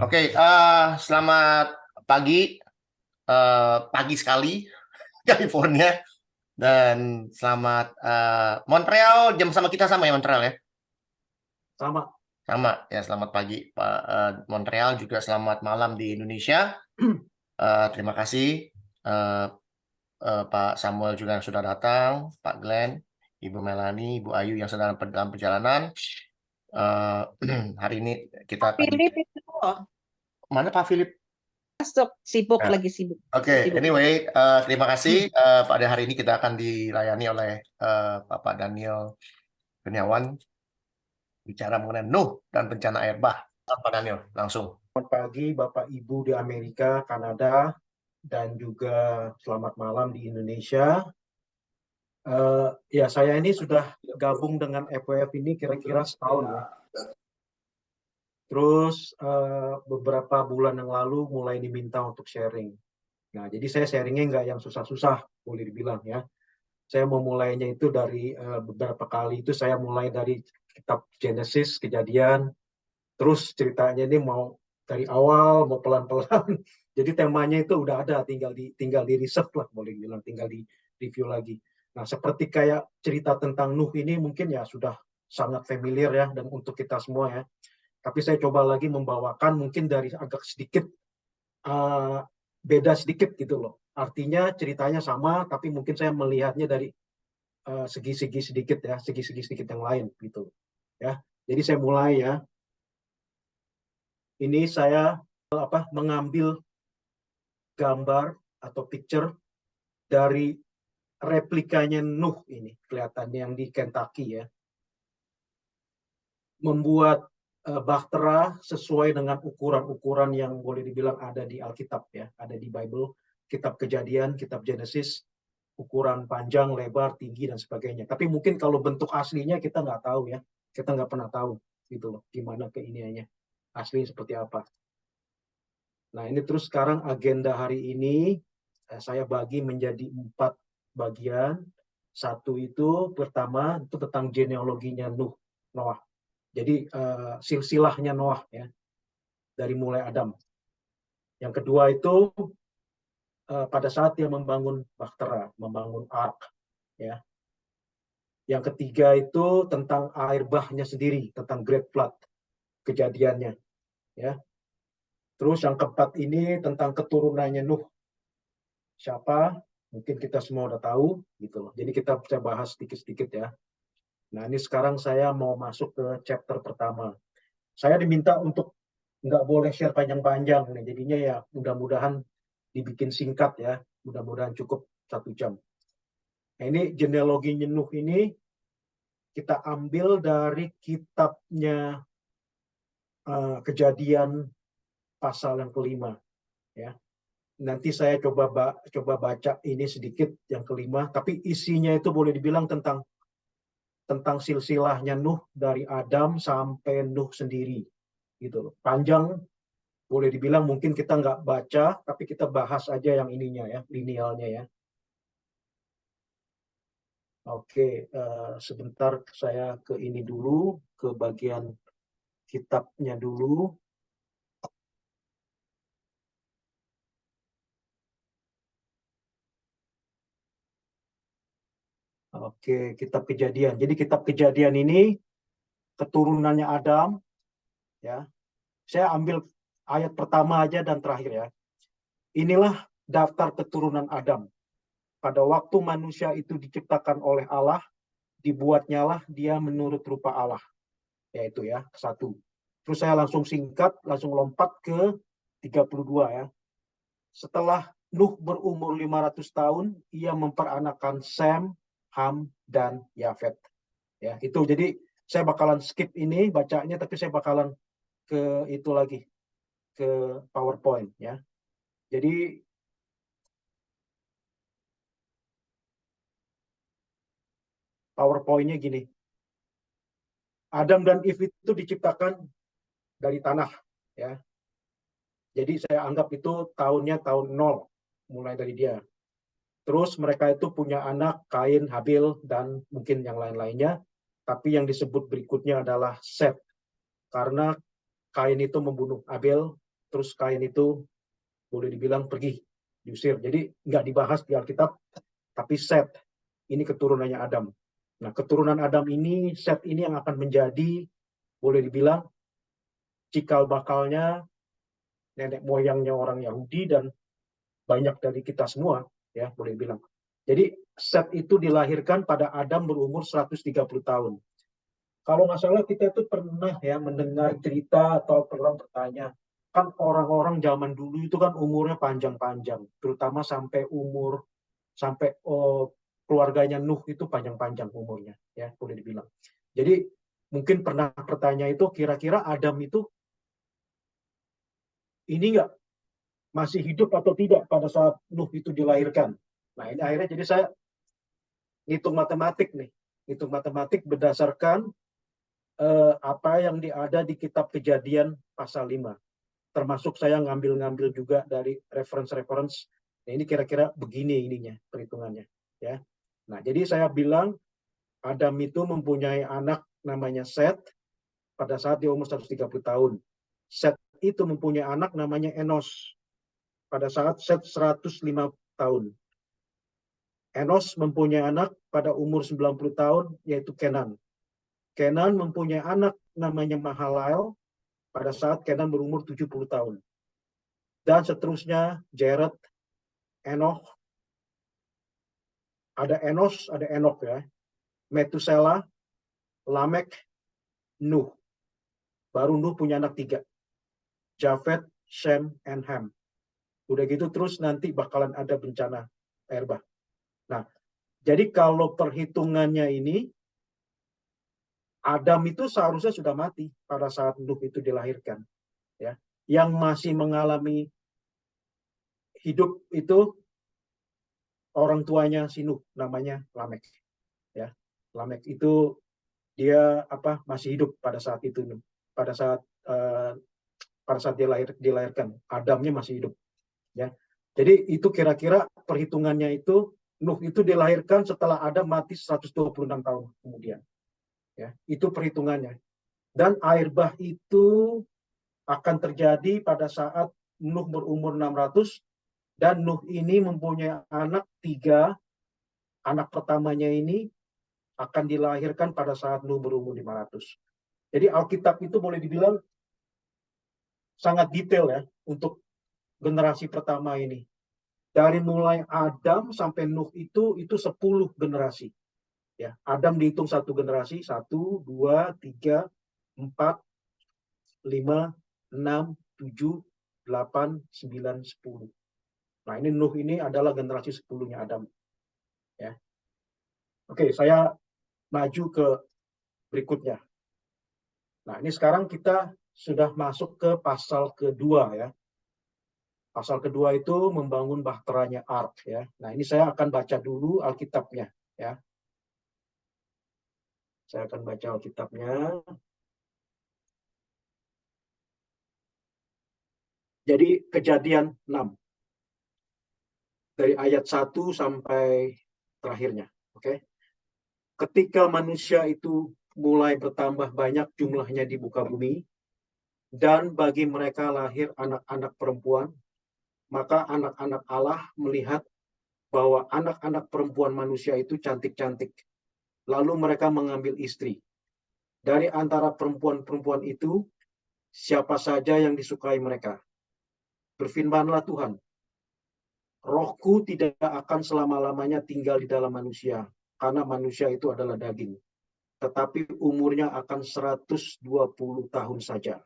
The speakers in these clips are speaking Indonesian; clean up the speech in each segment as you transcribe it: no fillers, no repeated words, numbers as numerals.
Oke, selamat pagi, pagi sekali California, dan selamat Montreal. Jam sama kita sama ya Montreal ya? Sama. Sama ya, selamat pagi Pak Montreal, juga selamat malam di Indonesia. Terima kasih eh, Pak Samuel juga yang sudah datang, Pak Glenn, Ibu Melani, Ibu Ayu yang sedang dalam perjalanan. Eh, hari ini kita akan Philip itu mana Pak Philip? masuk sibuk Nah, lagi sibuk oke, sibuk. anyway, terima kasih. Pada hari ini kita akan dilayani oleh Bapak Daniel Kurniawan bicara mengenai Nuh dan bencana air bah. Pak Daniel, langsung. Selamat pagi Bapak Ibu di Amerika, Kanada, dan juga selamat malam di Indonesia. Ya, saya ini sudah gabung dengan FWF ini kira-kira setahun ya. Terus beberapa bulan yang lalu mulai diminta untuk sharing. Nah, jadi saya sharingnya nggak yang susah-susah, boleh dibilang ya. Saya memulainya itu dari beberapa kali itu saya mulai dari kitab Genesis, Kejadian, terus ceritanya ini mau dari awal, mau pelan-pelan. Jadi temanya itu udah ada, tinggal di riset lah, boleh bilang, tinggal di review lagi. Nah, seperti kayak cerita tentang Nuh ini mungkin ya sudah sangat familiar ya, dan untuk kita semua ya. Tapi saya coba lagi membawakan mungkin dari agak sedikit uh, beda sedikit gitu loh. Artinya ceritanya sama, tapi mungkin saya melihatnya dari segi-segi sedikit ya, segi-segi sedikit yang lain gitu ya. Jadi saya mulai ya. Ini saya mengambil gambar atau picture dari replikanya Nuh ini, kelihatannya yang di Kentucky ya. Membuat bahtera sesuai dengan ukuran-ukuran yang boleh dibilang ada di Alkitab ya, ada di Bible, kitab Kejadian, kitab Genesis, ukuran panjang, lebar, tinggi dan sebagainya. Tapi mungkin kalau bentuk aslinya kita nggak tahu ya, kita nggak pernah tahu gitu loh, gimana keiniannya asli seperti apa. Nah, ini terus sekarang agenda hari ini saya bagi menjadi 4 bagian. Satu itu pertama itu tentang genealoginya Noah. Jadi silsilahnya Noah ya, dari mulai Adam. Yang kedua itu pada saat dia membangun bahtera, membangun ark ya. Yang ketiga itu tentang air bahnya sendiri, tentang Great Flood, kejadiannya ya. Terus yang keempat ini tentang keturunannya Nuh. Siapa? Mungkin kita semua udah tahu gitu loh. Jadi kita bisa bahas sedikit-sedikit ya. Nah, ini sekarang saya mau masuk ke chapter pertama. Saya diminta untuk nggak boleh share panjang-panjang nih. Jadinya ya mudah-mudahan dibikin singkat ya. Mudah-mudahan cukup 1 jam. Nah, ini genealogi Nuh ini kita ambil dari kitabnya Kejadian pasal yang kelima ya. Nanti saya coba baca ini sedikit yang kelima, tapi isinya itu boleh dibilang tentang silsilahnya Nuh dari Adam sampai Nuh sendiri gitu loh. Panjang, boleh dibilang mungkin kita nggak baca, tapi kita bahas aja yang ininya ya, linealnya ya. Oke, sebentar saya ke ini dulu, ke bagian kitabnya dulu. Oke, kitab Kejadian. Jadi kitab Kejadian ini keturunannya Adam ya. Saya ambil ayat pertama aja dan terakhir ya. Inilah daftar keturunan Adam. Pada waktu manusia itu diciptakan oleh Allah, dibuatnyalah dia menurut rupa Allah. Yaitu ya, satu. Terus saya langsung singkat, langsung lompat ke 32 ya. Setelah Nuh berumur 500 tahun, ia memperanakan Sem, Ham, dan Yafet. Ya, itu jadi saya bakalan skip ini bacanya, tapi saya bakalan ke itu lagi, ke PowerPoint ya. Jadi PowerPoint-nya gini. Adam dan Eve itu diciptakan dari tanah ya. Jadi saya anggap itu tahunnya tahun 0 mulai dari dia. Terus mereka itu punya anak Kain, Habil dan mungkin yang lain-lainnya. Tapi yang disebut berikutnya adalah Set. Karena Kain itu membunuh Abel, terus Kain itu boleh dibilang pergi, diusir. Jadi nggak dibahas di Alkitab, tapi Set, ini keturunannya Adam. Nah, keturunan Adam ini, Set ini yang akan menjadi, boleh dibilang, cikal bakalnya nenek moyangnya orang Yahudi dan banyak dari kita semua, ya boleh bilang. Jadi Set itu dilahirkan pada Adam berumur 130 tahun. Kalau nggak salah kita itu pernah ya mendengar cerita atau pernah bertanya, kan orang-orang zaman dulu itu kan umurnya panjang-panjang, terutama sampai keluarganya Nuh itu panjang-panjang umurnya, ya boleh dibilang. Jadi mungkin pernah bertanya itu kira-kira Adam itu ini nggak masih hidup atau tidak pada saat Nuh itu dilahirkan. Nah ini akhirnya jadi saya ngitung matematik nih, ngitung matematik berdasarkan apa yang ada di kitab Kejadian pasal 5. Termasuk saya ngambil juga dari reference. Nah, ini kira-kira begini ininya perhitungannya, ya. Nah, jadi saya bilang Adam itu mempunyai anak namanya Set pada saat dia umur 130 tahun. Set itu mempunyai anak namanya Enos pada saat Set 105 tahun. Enos mempunyai anak pada umur 90 tahun yaitu Kenan. Kenan mempunyai anak namanya Mahalalel pada saat Kenan berumur 70 tahun. Dan seterusnya Jared, Enoch, ada Enos, ada Enoch ya, Metusela, Lamek, Nuh. Baru Nuh punya anak 3. Jafet, Shem, and Ham. Udah gitu terus nanti bakalan ada bencana air bah. Nah, jadi kalau perhitungannya ini, Adam itu seharusnya sudah mati pada saat Nuh itu dilahirkan. Ya, yang masih mengalami hidup itu orang tuanya si Nuh, namanya Lamek. Ya, Lamek itu dia masih hidup pada saat itu, pada saat dia dilahirkan. Adamnya masih hidup. Ya, jadi itu kira-kira perhitungannya itu Nuh itu dilahirkan setelah Adam mati 126 tahun kemudian. Ya, itu perhitungannya. Dan air bah itu akan terjadi pada saat Nuh berumur 600 dan Nuh ini mempunyai anak 3. Anak pertamanya ini akan dilahirkan pada saat Nuh berumur 500. Jadi Alkitab itu boleh dibilang sangat detail ya untuk generasi pertama ini. Dari mulai Adam sampai Nuh itu 10 generasi. Ya, Adam dihitung 1 generasi, 1, 2, 3, 4, 5, 6, 7, 8, 9, 10. Nah, ini Nuh ini adalah generasi 10-nya Adam. Ya. Oke, saya maju ke berikutnya. Nah, ini sekarang kita sudah masuk ke pasal kedua ya. Pasal kedua itu membangun bahteranya Ark ya. Nah, ini saya akan baca dulu Alkitabnya ya. Saya akan baca Alkitabnya. Jadi Kejadian 6. Dari ayat 1 sampai terakhirnya, oke. Ketika manusia itu mulai bertambah banyak jumlahnya di muka bumi dan bagi mereka lahir anak-anak perempuan, maka anak-anak Allah melihat bahwa anak-anak perempuan manusia itu cantik-cantik. Lalu mereka mengambil istri. Dari antara perempuan-perempuan itu, siapa saja yang disukai mereka. Berfirmanlah Tuhan, Rohku tidak akan selama-lamanya tinggal di dalam manusia, karena manusia itu adalah daging. Tetapi umurnya akan 120 tahun saja.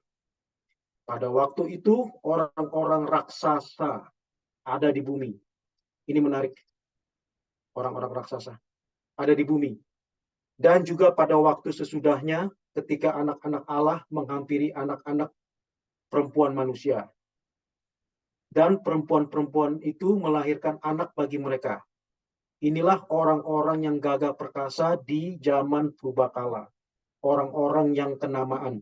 Pada waktu itu, orang-orang raksasa ada di bumi. Ini menarik. Orang-orang raksasa ada di bumi. Dan juga pada waktu sesudahnya, ketika anak-anak Allah menghampiri anak-anak perempuan manusia. Dan perempuan-perempuan itu melahirkan anak bagi mereka. Inilah orang-orang yang gagah perkasa di zaman purbakala. Orang-orang yang kenamaan.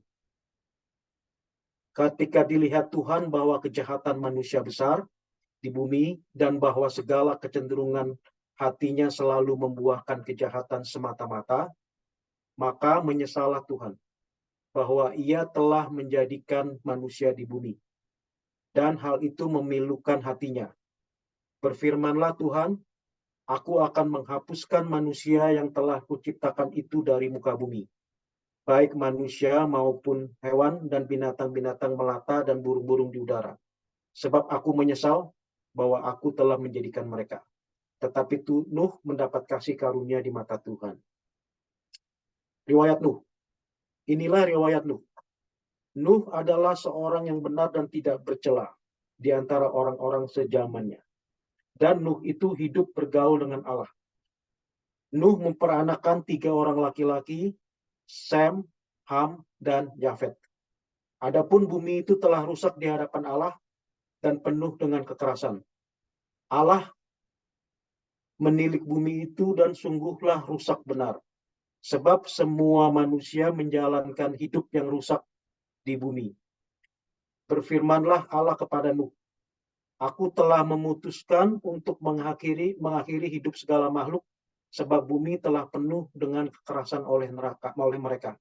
Ketika dilihat Tuhan bahwa kejahatan manusia besar di bumi dan bahwa segala kecenderungan hatinya selalu membuahkan kejahatan semata-mata, maka menyesallah Tuhan. bahwa Ia telah menjadikan manusia di bumi, dan hal itu memilukan hatinya. Berfirmanlah Tuhan, Aku akan menghapuskan manusia yang telah kuciptakan itu dari muka bumi, baik manusia maupun hewan dan binatang-binatang melata dan burung-burung di udara. Sebab aku menyesal bahwa aku telah menjadikan mereka. Tetapi Nuh mendapat kasih karunia di mata Tuhan. Riwayat Nuh. Inilah riwayat Nuh. Nuh adalah seorang yang benar dan tidak bercela di antara orang-orang sejamannya. Dan Nuh itu hidup bergaul dengan Allah. Nuh memperanakan 3 orang laki-laki, Sem, Ham, dan Yafet. Adapun bumi itu telah rusak di hadapan Allah dan penuh dengan kekerasan. Allah menilik bumi itu dan sungguhlah rusak benar. Sebab semua manusia menjalankan hidup yang rusak di bumi. Berfirmanlah Allah kepada Nuh, Aku telah memutuskan untuk mengakhiri hidup segala makhluk, sebab bumi telah penuh dengan kekerasan oleh mereka.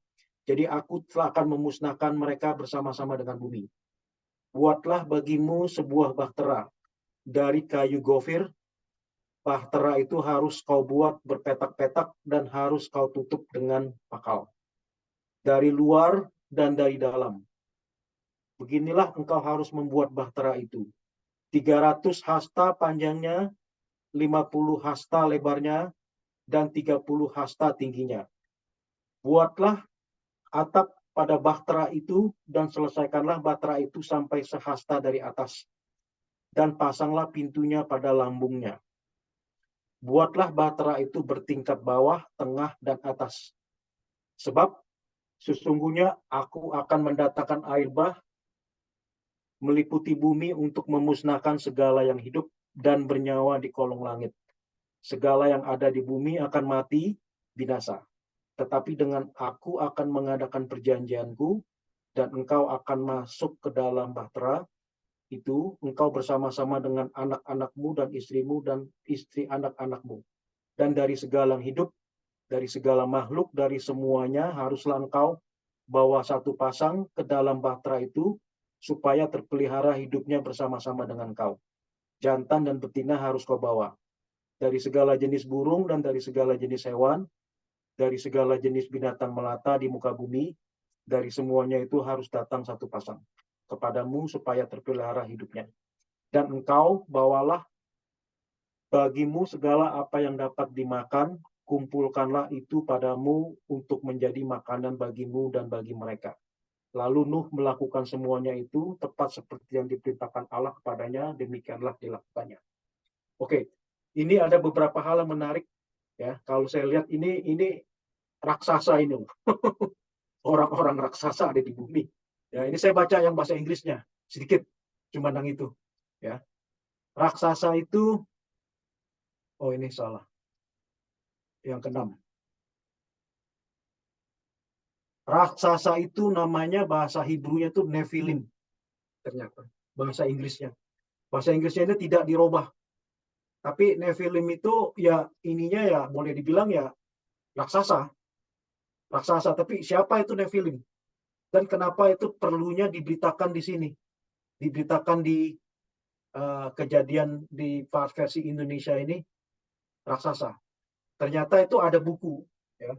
Jadi aku telah akan memusnahkan mereka bersama-sama dengan bumi. Buatlah bagimu sebuah bahtera dari kayu gofir. Bahtera itu harus kau buat berpetak-petak dan harus kau tutup dengan pakal. Dari luar dan dari dalam. Beginilah engkau harus membuat bahtera itu. 300 hasta panjangnya, 50 hasta lebarnya, dan 30 hasta tingginya. Buatlah atap pada bahtera itu dan selesaikanlah bahtera itu sampai sehasta dari atas. Dan pasanglah pintunya pada lambungnya. Buatlah bahtera itu bertingkat bawah, tengah, dan atas. Sebab sesungguhnya aku akan mendatangkan air bah meliputi bumi untuk memusnahkan segala yang hidup dan bernyawa di kolong langit. Segala yang ada di bumi akan mati, binasa. Tetapi dengan aku akan mengadakan perjanjianku, dan engkau akan masuk ke dalam bahtera itu, engkau bersama-sama dengan anak-anakmu dan istrimu dan istri anak-anakmu. Dan dari segala yang hidup, dari segala makhluk, dari semuanya haruslah engkau bawa satu pasang ke dalam bahtera itu, supaya terpelihara hidupnya bersama-sama dengan kau. Jantan dan betina harus kau bawa. Dari segala jenis burung dan dari segala jenis hewan, dari segala jenis binatang melata di muka bumi, dari semuanya itu harus datang satu pasang kepadamu supaya terpelihara hidupnya. Dan engkau bawalah bagimu segala apa yang dapat dimakan, kumpulkanlah itu padamu untuk menjadi makanan bagimu dan bagi mereka. Lalu Nuh melakukan semuanya itu tepat seperti yang diperintahkan Allah kepadanya, demikianlah dilakukannya. Oke, ini ada beberapa hal yang menarik ya. Kalau saya lihat ini raksasa ini, orang-orang raksasa ada di bumi. Ya, ini saya baca yang bahasa Inggrisnya sedikit, cuma yang itu. Ya, raksasa itu, oh ini salah, yang keenam. Raksasa itu namanya bahasa Hebrew-nya itu Nephilim, ternyata bahasa Inggrisnya. Bahasa Inggrisnya ini tidak dirubah. Tapi Nephilim itu ya ininya ya boleh dibilang ya raksasa. Raksasa, tapi siapa itu Nephilim? Dan kenapa itu perlunya diberitakan di sini? Diberitakan di kejadian di versi Indonesia ini raksasa. Ternyata itu ada buku. Ya.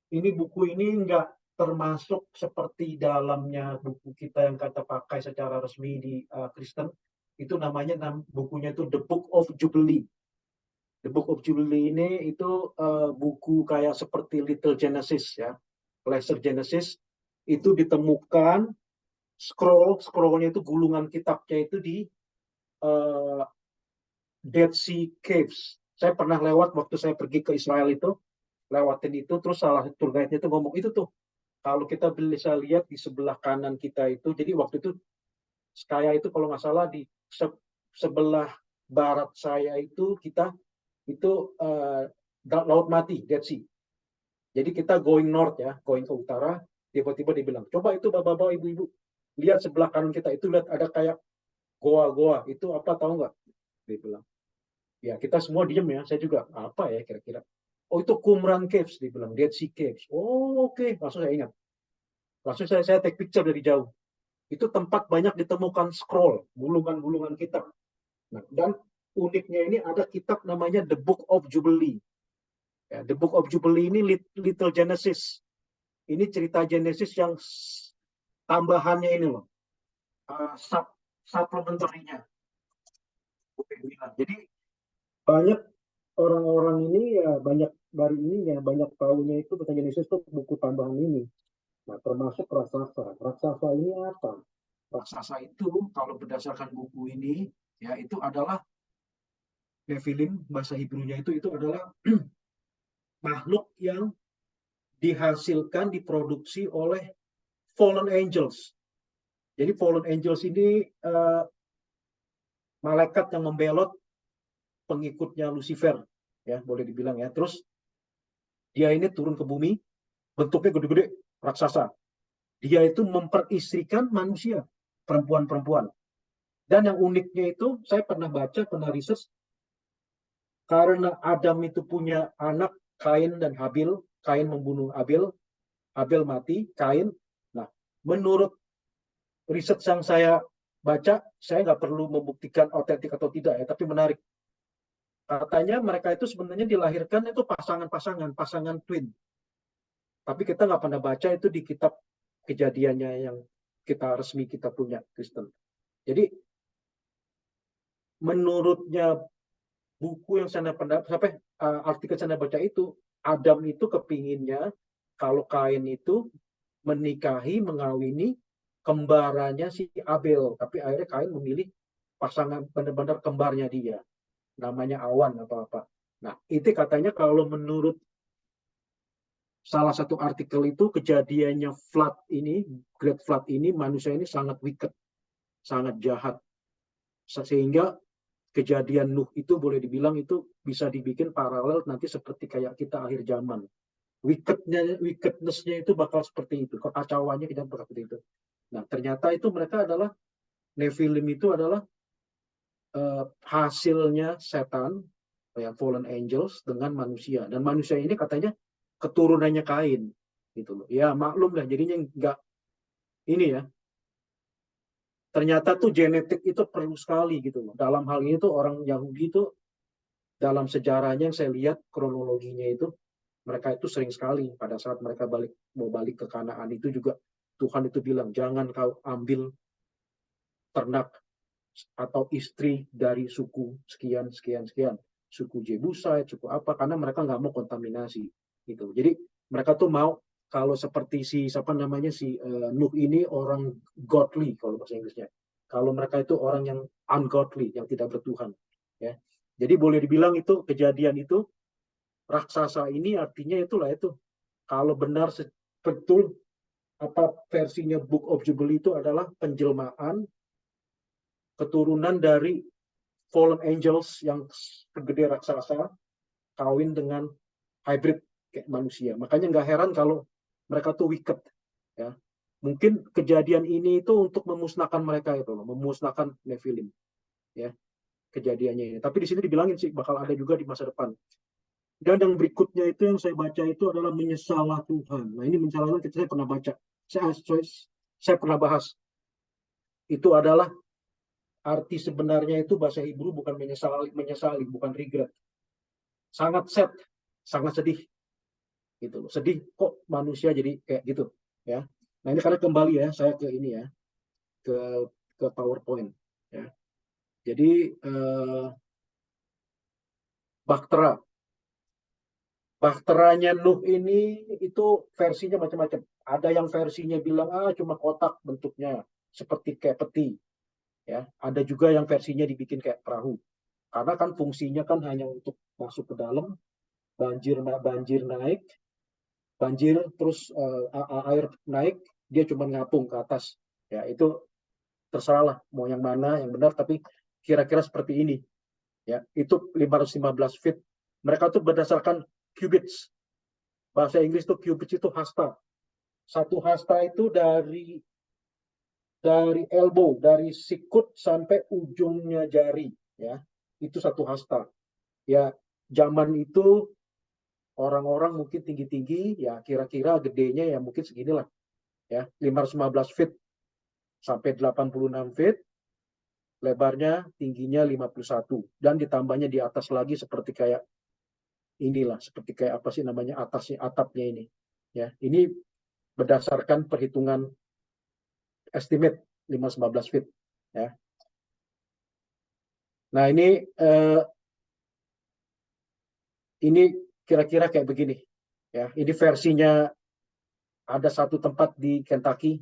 Ini buku ini nggak termasuk seperti dalamnya buku kita yang kata pakai secara resmi di Kristen. Itu namanya bukunya itu The Book of Jubilee. The Book of Jubilee ini itu buku kayak seperti Little Genesis ya, Lesser Genesis. Itu ditemukan scrollnya itu gulungan kitabnya itu di Dead Sea Caves. Saya pernah lewat waktu saya pergi ke Israel itu, lewatin itu, terus salah satu tour guide-nya itu ngomong itu tuh. Kalau kita bisa lihat di sebelah kanan kita itu, jadi waktu itu saya itu kalau nggak salah di sebelah barat saya itu kita itu Laut Mati, Dead Sea. Jadi kita going north ya, going ke utara, tiba-tiba dibilang, coba itu bapak-bapak, ibu-ibu, lihat sebelah kanan kita itu lihat ada kayak goa-goa, itu apa tahu nggak? Dia bilang. Ya kita semua diem ya, saya juga apa ya kira-kira. Oh itu Qumran Caves, dibilang Dead Sea Caves. Oh oke, langsung saya ingat. Langsung saya take picture dari jauh. Itu tempat banyak ditemukan scroll, gulungan-gulungan kitab. Nah, dan uniknya ini ada kitab namanya The Book of Jubilee. Ya, The Book of Jubilee ini Little Genesis. Ini cerita Genesis yang tambahannya ini loh, supplementary-nya. Jadi banyak orang-orang ini ya banyak dari ini ya banyak tahunya itu tentang Genesis itu buku tambahan ini. Nah, termasuk raksasa. Raksasa ini apa? Raksasa itu kalau berdasarkan buku ini ya itu adalah Nephilim, bahasa Hebrew-nya itu adalah makhluk yang dihasilkan diproduksi oleh fallen angels. Jadi fallen angels ini malaikat yang membelot pengikutnya Lucifer, ya boleh dibilang ya. Terus dia ini turun ke bumi, bentuknya gede-gede, raksasa. Dia itu memperistrikan manusia, perempuan-perempuan. Dan yang uniknya itu, saya pernah baca, pernah riset, karena Adam itu punya anak Kain dan Habil, Kain membunuh Abel, Abel mati, Kain. Nah, menurut riset yang saya baca, saya nggak perlu membuktikan otentik atau tidak ya, tapi menarik. Katanya mereka itu sebenarnya dilahirkan itu pasangan twin. Tapi kita nggak pernah baca itu di kitab kejadiannya yang resmi kita punya Kristen. Jadi menurutnya buku yang saya pernah sampai artikel saya baca itu Adam itu kepinginnya kalau Kain itu menikahi mengawini kembarannya si Abel, tapi akhirnya Kain memilih pasangan benar-benar kembarnya dia, namanya Awan atau apa. Nah itu katanya kalau menurut salah satu artikel itu kejadiannya flood ini, Great Flood ini, manusia ini sangat wicked, sangat jahat. Sehingga kejadian Nuh itu boleh dibilang itu bisa dibikin paralel nanti seperti kayak kita akhir zaman. Wickedness-nya itu bakal seperti itu, kekacauannya tidak bakal seperti itu. Nah, ternyata itu mereka adalah, Nephilim itu adalah hasilnya setan, ya, fallen angels dengan manusia. Dan manusia ini katanya keturunannya Kain. Gitu loh. Ya maklum lah, jadinya nggak ini ya. Ternyata tuh genetik itu perlu sekali gitu loh. Dalam hal ini tuh orang Yahudi itu dalam sejarahnya yang saya lihat kronologinya itu mereka itu sering sekali pada saat mereka mau balik ke Kanaan itu juga Tuhan itu bilang jangan kau ambil ternak atau istri dari suku sekian sekian sekian, suku Jebusait, suku apa, karena mereka nggak mau kontaminasi gitu. Jadi mereka tuh mau kalau seperti si siapa namanya si Nuh ini orang godly kalau bahasa Inggrisnya. Kalau mereka itu orang yang ungodly, yang tidak bertuhan, ya. Jadi boleh dibilang itu kejadian itu raksasa ini artinya itulah itu. Kalau benar betul apa versinya Book of Jubilee itu adalah penjelmaan keturunan dari fallen angels yang segede raksasa kawin dengan hybrid kayak manusia. Makanya nggak heran kalau mereka tuh wicked. Ya. Mungkin kejadian ini itu untuk memusnahkan mereka itu loh, memusnahkan Nephilim. Ya, kejadiannya ini. Tapi di sini dibilangin sih bakal ada juga di masa depan. Dan yang berikutnya itu yang saya baca itu adalah menyesalah Tuhan. Nah ini menyesalah Tuhan saya pernah baca. Saya pernah bahas. Itu adalah arti sebenarnya itu bahasa Hebrew bukan menyesali, bukan regret. Sangat sad, sangat sedih. Gitu loh. Sedih kok manusia jadi kayak gitu. Ya. Nah ini karena kembali ya saya ke ini ya, ke PowerPoint. Ya. Jadi Bahtera. Bahteranya Nuh ini itu versinya macam-macam. Ada yang versinya bilang cuma kotak bentuknya seperti kayak peti. Ya, ada juga yang versinya dibikin kayak perahu. Karena kan fungsinya kan hanya untuk masuk ke dalam, banjir naik, banjir terus air naik, dia cuma ngapung ke atas. Ya, itu terserahlah mau yang mana yang benar, tapi kira-kira seperti ini. Ya, itu 515 feet. Mereka tuh berdasarkan cubits. Bahasa Inggris tuh cubits itu hasta. Satu hasta itu dari elbow, dari sikut sampai ujungnya jari, ya. Itu satu hasta. Ya, zaman itu orang-orang mungkin tinggi-tinggi, ya kira-kira gedenya ya mungkin seginilah. ya, 515 feet sampai 86 feet, lebarnya, tingginya 51, dan ditambahnya di atas lagi seperti kayak inilah, seperti kayak apa sih namanya, atasnya, atapnya ini. Ya, ini berdasarkan perhitungan estimate 515 feet. Ya. Nah ini kira-kira kayak begini. Ya, ini versinya ada satu tempat di Kentucky.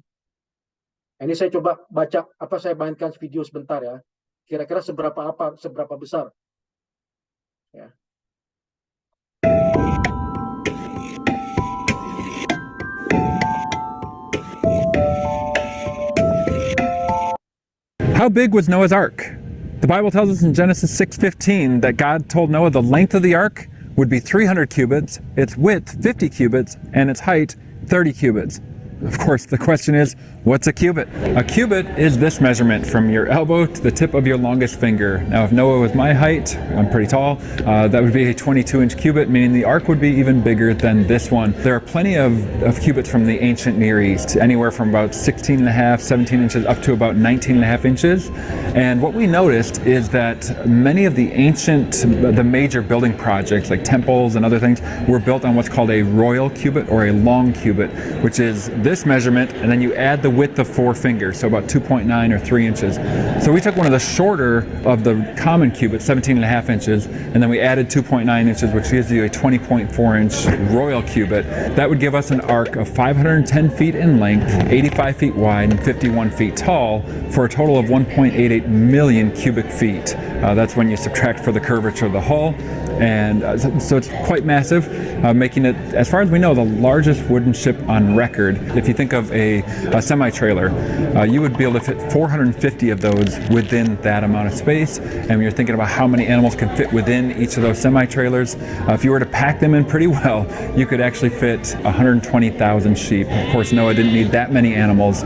Ini saya coba baca saya mainkan video sebentar ya. Kira-kira seberapa besar. Ya. How big was Noah's Ark? The Bible tells us in Genesis 6:15 that God told Noah the length of the ark would be 300 cubits, its width 50 cubits, and its height 30 cubits. Of course, the question is, what's a cubit? A cubit is this measurement from your elbow to the tip of your longest finger. Now, if Noah was my height, I'm pretty tall, that would be a 22-inch cubit, meaning the ark would be even bigger than this one. There are plenty of cubits from the ancient Near East, anywhere from about 16 and a half, 17 inches up to about 19 and a half inches. And what we noticed is that many of the major building projects like temples and other things were built on what's called a royal cubit or a long cubit, which is this measurement, and then you add the width of 4 fingers, so about 2.9 or 3 inches. So we took one of the shorter of the common cubits, 17 and a half inches, and then we added 2.9 inches, which gives you a 20.4 inch royal cubit. That would give us an ark of 510 feet in length, 85 feet wide, and 51 feet tall, for a total of 1.88 million cubic feet. That's when you subtract for the curvature of the hull. And so it's quite massive, making it, as far as we know, the largest wooden ship on record. If you think of a semi-trailer, you would be able to fit 450 of those within that amount of space. And when you're thinking about how many animals can fit within each of those semi-trailers, if you were to pack them in pretty well, you could actually fit 120,000 sheep. Of course, Noah didn't need that many animals,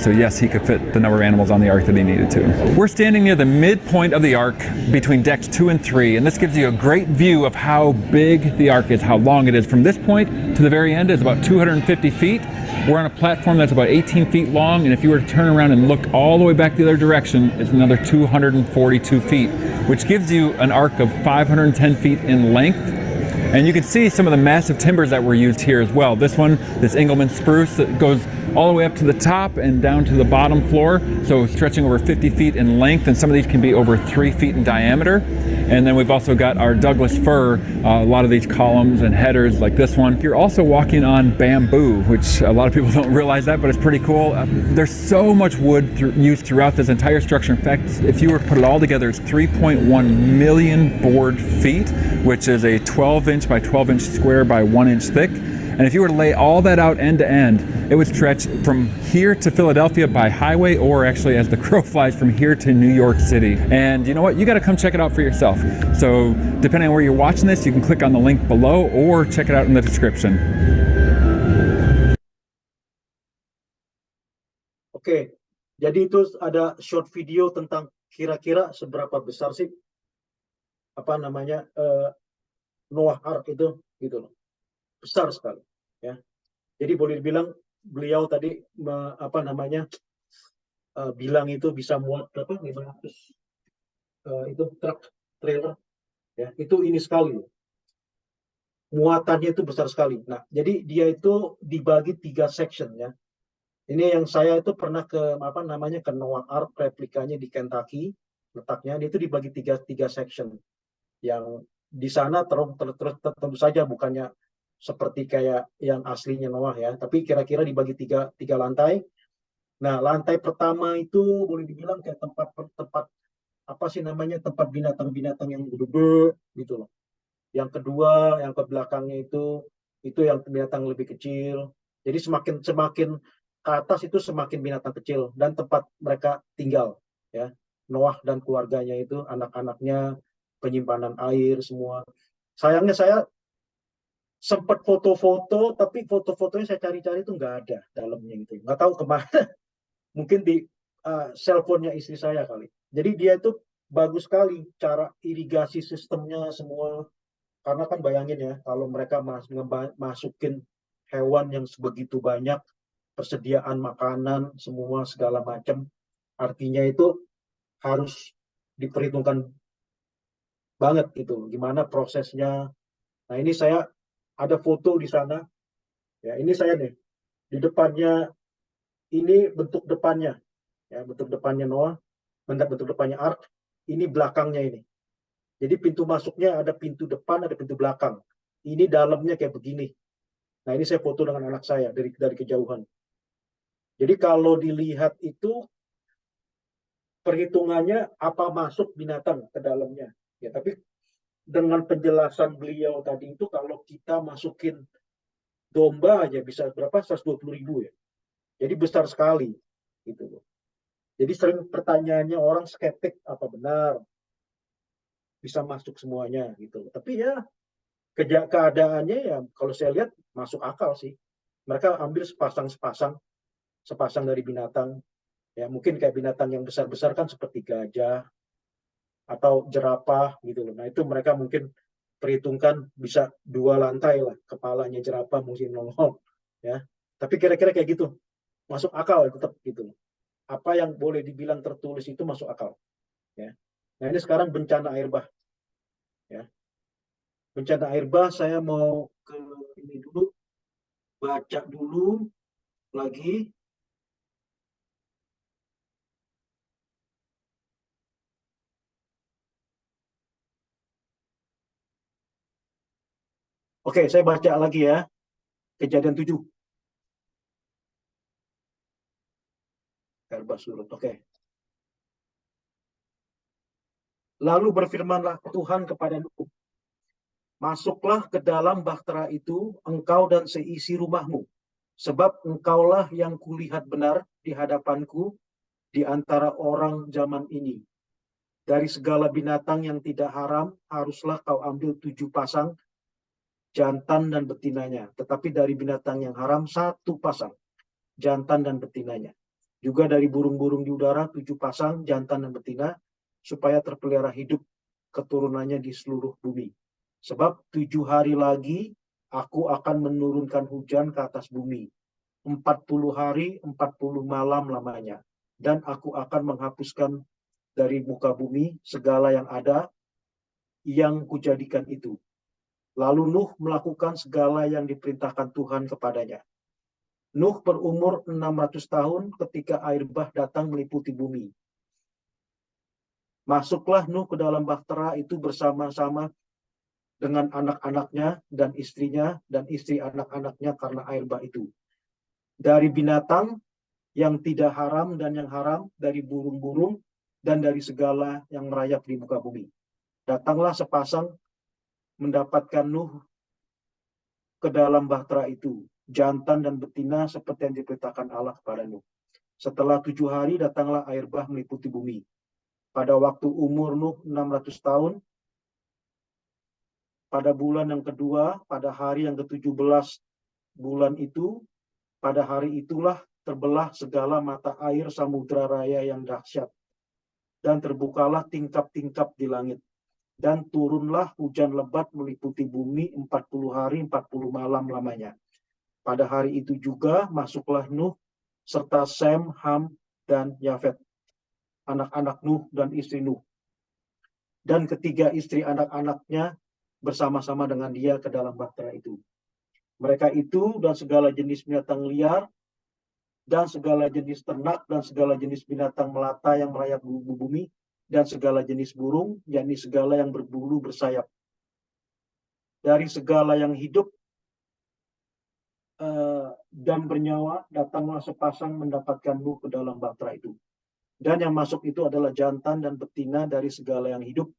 so yes, he could fit the number of animals on the ark that he needed to. We're standing near the midpoint of the ark between decks 2 and 3, and this gives you a great view of how big the ark is, how long it is. From this point to the very end is about 250 feet. We're on a platform that's about 18 feet long, and if you were to turn around and look all the way back the other direction, it's another 242 feet, which gives you an ark of 510 feet in length. And you can see some of the massive timbers that were used here as well. This one, this Engelmann spruce that goes all the way up to the top and down to the bottom floor, so stretching over 50 feet in length, and some of these can be over 3 feet in diameter. And then we've also got our Douglas fir, a lot of these columns and headers like this one. You're also walking on bamboo, which a lot of people don't realize that, but it's pretty cool. There's so much wood used throughout this entire structure. In fact, if you were to put it all together, it's 3.1 million board feet, which is a 12-inch by 12-inch square by 1 inch thick. And if you were to lay all that out end to end, it would stretch from here to Philadelphia by highway, or actually as the crow flies from here to New York City. And you know what? You got to come check it out for yourself. So depending on where you're watching this, you can click on the link below or check it out in the description. Oke, jadi itu ada short video tentang kira-kira seberapa besar sih Noah Ark itu, gitu loh. Besar sekali, ya. Jadi boleh dibilang beliau tadi bilang itu bisa muat 500 itu truk trailer, ya. Itu ini sekali, muatannya itu besar sekali. Nah, jadi dia itu dibagi 3 section, ya. Ini yang saya itu pernah ke ke Noah Ark replikanya di Kentucky, letaknya dia itu dibagi tiga section. Yang di sana tentu saja bukannya seperti kayak yang aslinya Noah, ya, tapi kira-kira dibagi tiga lantai. Nah, lantai pertama itu boleh dibilang kayak tempat tempat binatang-binatang yang gede gitu loh. Yang kedua, yang ke belakangnya itu yang binatang lebih kecil. Jadi semakin ke atas itu semakin binatang kecil dan tempat mereka tinggal, ya. Noah dan keluarganya itu, anak-anaknya, penyimpanan air semua. Sayangnya saya sempat foto-foto, tapi foto-fotonya saya cari-cari itu nggak ada dalamnya gitu. Nggak tahu kemana. Mungkin di cellphone-nya istri saya kali. Jadi dia itu bagus sekali cara irigasi sistemnya semua. Karena kan bayangin ya, kalau mereka masukin hewan yang sebegitu banyak persediaan makanan, semua segala macam. Artinya itu harus diperhitungkan banget gitu, gimana prosesnya. Nah ini saya ada foto di sana, ya ini saya nih, di depannya, ini bentuk depannya, ya bentuk depannya Noah, bentuk depannya Ark, ini belakangnya ini. Jadi pintu masuknya ada pintu depan, ada pintu belakang. Ini dalamnya kayak begini. Nah ini saya foto dengan anak saya dari kejauhan. Jadi kalau dilihat itu perhitungannya apa masuk binatang ke dalamnya. Ya, tapi dengan penjelasan beliau tadi itu kalau kita masukin domba aja bisa berapa? 120.000 ya. Jadi besar sekali gitu. Jadi sering pertanyaannya orang skeptik apa benar bisa masuk semuanya gitu. Tapi ya keadaannya ya kalau saya lihat masuk akal sih. Mereka ambil sepasang dari binatang. Ya mungkin kayak binatang yang besar-besar kan seperti gajah atau jerapah gitu loh. Nah itu mereka mungkin perhitungkan bisa 2 lantai lah kepalanya jerapah mungkin nongol ya. Tapi kira-kira kayak gitu masuk akal tetap gitu. Apa yang boleh dibilang tertulis itu masuk akal ya. Nah ini sekarang bencana air bah ya. Bencana air bah saya mau ke ini dulu, baca dulu lagi. Oke, saya baca lagi ya. Kejadian 7. Air bah surut. Oke. Lalu berfirmanlah Tuhan kepada Nuh, masuklah ke dalam bahtera itu, engkau dan seisi rumahmu, sebab engkaulah yang kulihat benar di hadapanku di antara orang zaman ini. Dari segala binatang yang tidak haram, haruslah kau ambil 7 pasang, jantan dan betinanya. Tetapi dari binatang yang haram, 1 pasang, jantan dan betinanya. Juga dari burung-burung di udara, 7 pasang, jantan dan betina, supaya terpelihara hidup keturunannya di seluruh bumi. Sebab 7 hari lagi aku akan menurunkan hujan ke atas bumi. 40 hari, 40 malam lamanya. Dan aku akan menghapuskan dari muka bumi segala yang ada yang kujadikan itu. Lalu Nuh melakukan segala yang diperintahkan Tuhan kepadanya. Nuh berumur 600 tahun ketika air bah datang meliputi bumi. Masuklah Nuh ke dalam bahtera itu bersama-sama dengan anak-anaknya dan istrinya dan istri anak-anaknya karena air bah itu. Dari binatang yang tidak haram dan yang haram, dari burung-burung dan dari segala yang merayap di muka bumi. Datanglah sepasang mendapatkan Nuh ke dalam bahtera itu, jantan dan betina seperti yang diperintahkan Allah kepada Nuh. Setelah 7 hari datanglah air bah meliputi bumi. Pada waktu umur Nuh 600 tahun, pada bulan yang kedua, pada hari yang ke-17 bulan itu, pada hari itulah terbelah segala mata air samudra raya yang dahsyat. Dan terbukalah tingkap-tingkap di langit. Dan turunlah hujan lebat meliputi bumi 40 hari 40 malam lamanya. Pada hari itu juga masuklah Nuh serta Sem, Ham, dan Yafet, anak-anak Nuh dan istri Nuh. Dan ketiga istri anak-anaknya bersama-sama dengan dia ke dalam bahtera itu. Mereka itu dan segala jenis binatang liar, dan segala jenis ternak, dan segala jenis binatang melata yang merayap di bumi, dan segala jenis burung, yakni segala yang berbulu bersayap. Dari segala yang hidup dan bernyawa, datanglah sepasang mendapatkan Nuh ke dalam bahtera itu. Dan yang masuk itu adalah jantan dan betina dari segala yang hidup,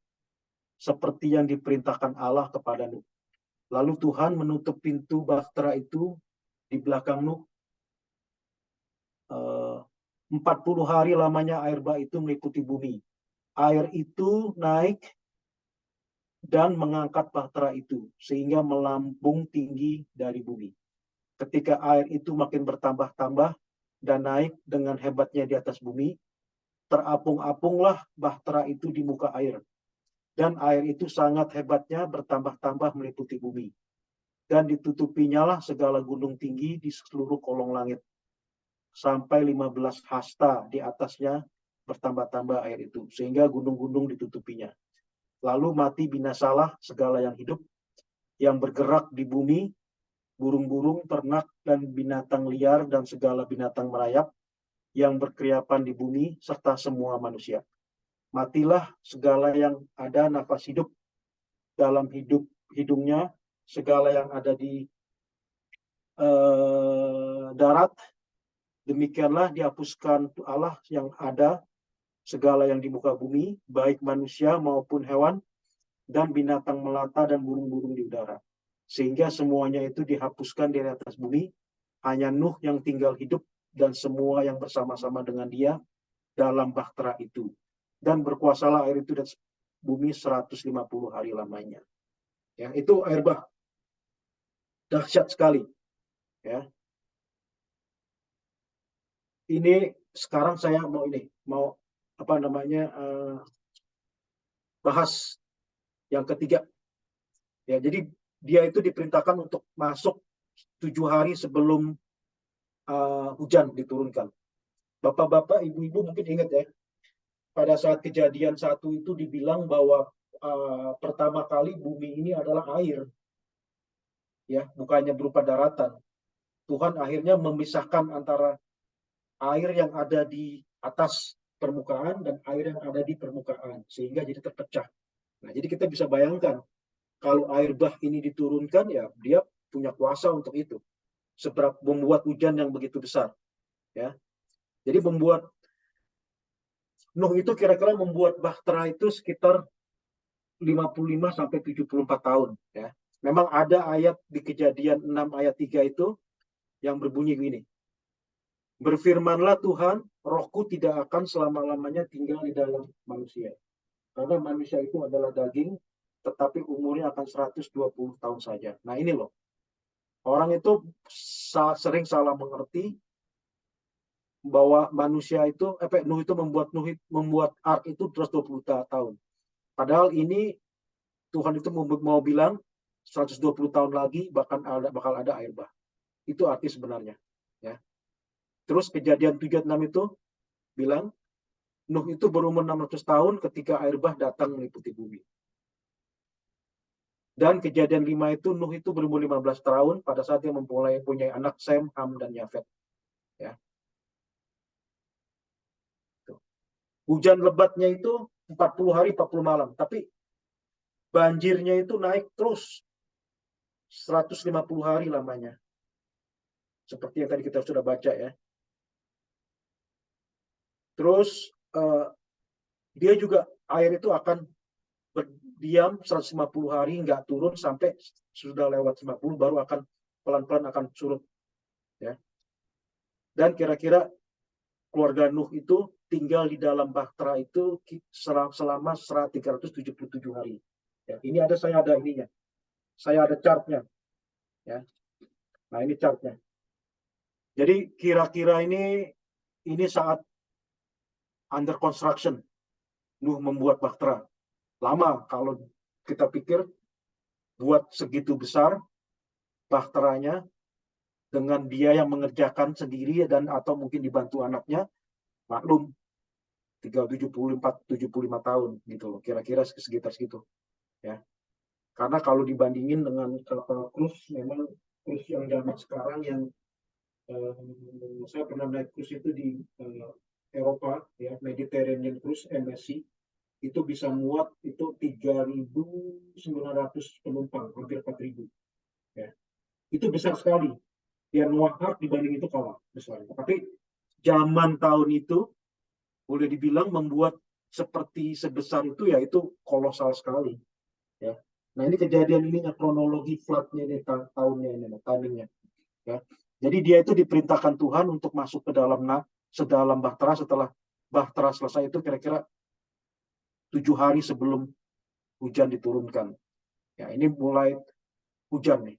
seperti yang diperintahkan Allah kepada Nuh. Lalu Tuhan menutup pintu bahtera itu di belakang Nuh. 40 hari lamanya air bah itu meliputi bumi. Air itu naik dan mengangkat bahtera itu, sehingga melambung tinggi dari bumi. Ketika air itu makin bertambah-tambah dan naik dengan hebatnya di atas bumi, terapung-apunglah bahtera itu di muka air. Dan air itu sangat hebatnya bertambah-tambah meliputi bumi. Dan ditutupinya lah segala gunung tinggi di seluruh kolong langit. sampai 15 hasta di atasnya bertambah-tambah air itu, sehingga gunung-gunung ditutupinya. Lalu mati binasalah segala yang hidup, yang bergerak di bumi, burung-burung, ternak, dan binatang liar, dan segala binatang merayap, yang berkeriapan di bumi, serta semua manusia. Matilah segala yang ada nafas hidup dalam hidungnya, segala yang ada di darat. Demikianlah dihapuskan Allah yang ada, segala yang di muka bumi, baik manusia maupun hewan, dan binatang melata dan burung-burung di udara. Sehingga semuanya itu dihapuskan dari atas bumi, hanya Nuh yang tinggal hidup dan semua yang bersama-sama dengan dia dalam bahtera itu. Dan berkuasalah air itu dan bumi 150 hari lamanya. Ya, itu air bah. Dahsyat sekali. Ya. Ini sekarang saya mau bahas yang ketiga. Ya, jadi dia itu diperintahkan untuk masuk 7 hari sebelum hujan diturunkan. Bapak-bapak, ibu-ibu mungkin ingat ya, pada saat kejadian 1 itu dibilang bahwa pertama kali bumi ini adalah air, ya, bukannya berupa daratan. Tuhan akhirnya memisahkan antara air yang ada di atas permukaan dan air yang ada di permukaan, sehingga jadi terpecah. Nah, jadi kita bisa bayangkan kalau air bah ini diturunkan, ya dia punya kuasa untuk itu, seberapa membuat hujan yang begitu besar, ya. Jadi Nuh itu kira-kira membuat bahtera itu sekitar 55 sampai 74 tahun, ya. Memang ada ayat di Kejadian 6 ayat 3 itu yang berbunyi gini. Berfirmanlah Tuhan, rohku tidak akan selama-lamanya tinggal di dalam manusia. Karena manusia itu adalah daging, tetapi umurnya akan 120 tahun saja. Nah ini loh, orang itu sering salah mengerti bahwa manusia itu, Nuh itu membuat ark itu 120 tahun. Padahal ini Tuhan itu mau bilang 120 tahun lagi bakal ada air bah. Itu arti sebenarnya. Ya. Terus Kejadian 7:6 itu bilang Nuh itu berumur 600 tahun ketika air bah datang meliputi bumi. Dan Kejadian 5 itu Nuh itu berumur 15 tahun pada saat dia mempunyai anak Sem, Ham, dan Yafet. Ya. Hujan lebatnya itu 40 hari 40 malam, tapi banjirnya itu naik terus 150 hari lamanya. Seperti yang tadi kita sudah baca ya. Terus dia juga air itu akan berdiam 150 hari nggak turun sampai sudah lewat 50 baru akan pelan-pelan akan surut. Ya. Dan kira-kira keluarga Nuh itu tinggal di dalam bahtera itu selama 377 hari. Ya, saya ada ininya. Saya ada chartnya. Ya. Nah, ini chartnya. Jadi kira-kira ini saat under construction Nuh membuat bahtera. Lama kalau kita pikir buat segitu besar bahteranya dengan dia yang mengerjakan sendiri dan atau mungkin dibantu anaknya, maklum tinggal 75 tahun gitu loh, kira-kira sekitar segitu ya. Karena kalau dibandingin dengan kapal cruise, memang cruise yang zaman sekarang yang saya pernah naik cruise itu di Eropa ya, Mediterranean Cruise MSC, itu bisa muat itu 3.900 penumpang, hampir 4.000 ya. Itu besar sekali. Yang Noah Ark dibanding itu kalah besar. Tapi zaman tahun itu boleh dibilang membuat seperti sebesar itu, ya itu kolosal sekali ya. Nah ini kejadian ininya, kronologi flood-nya ini, tahunnya ini, timingnya ya. Jadi dia itu diperintahkan Tuhan untuk masuk ke dalam sedalam bahtera. Setelah bahtera selesai itu kira-kira 7 hari sebelum hujan diturunkan ya. Ini mulai hujan nih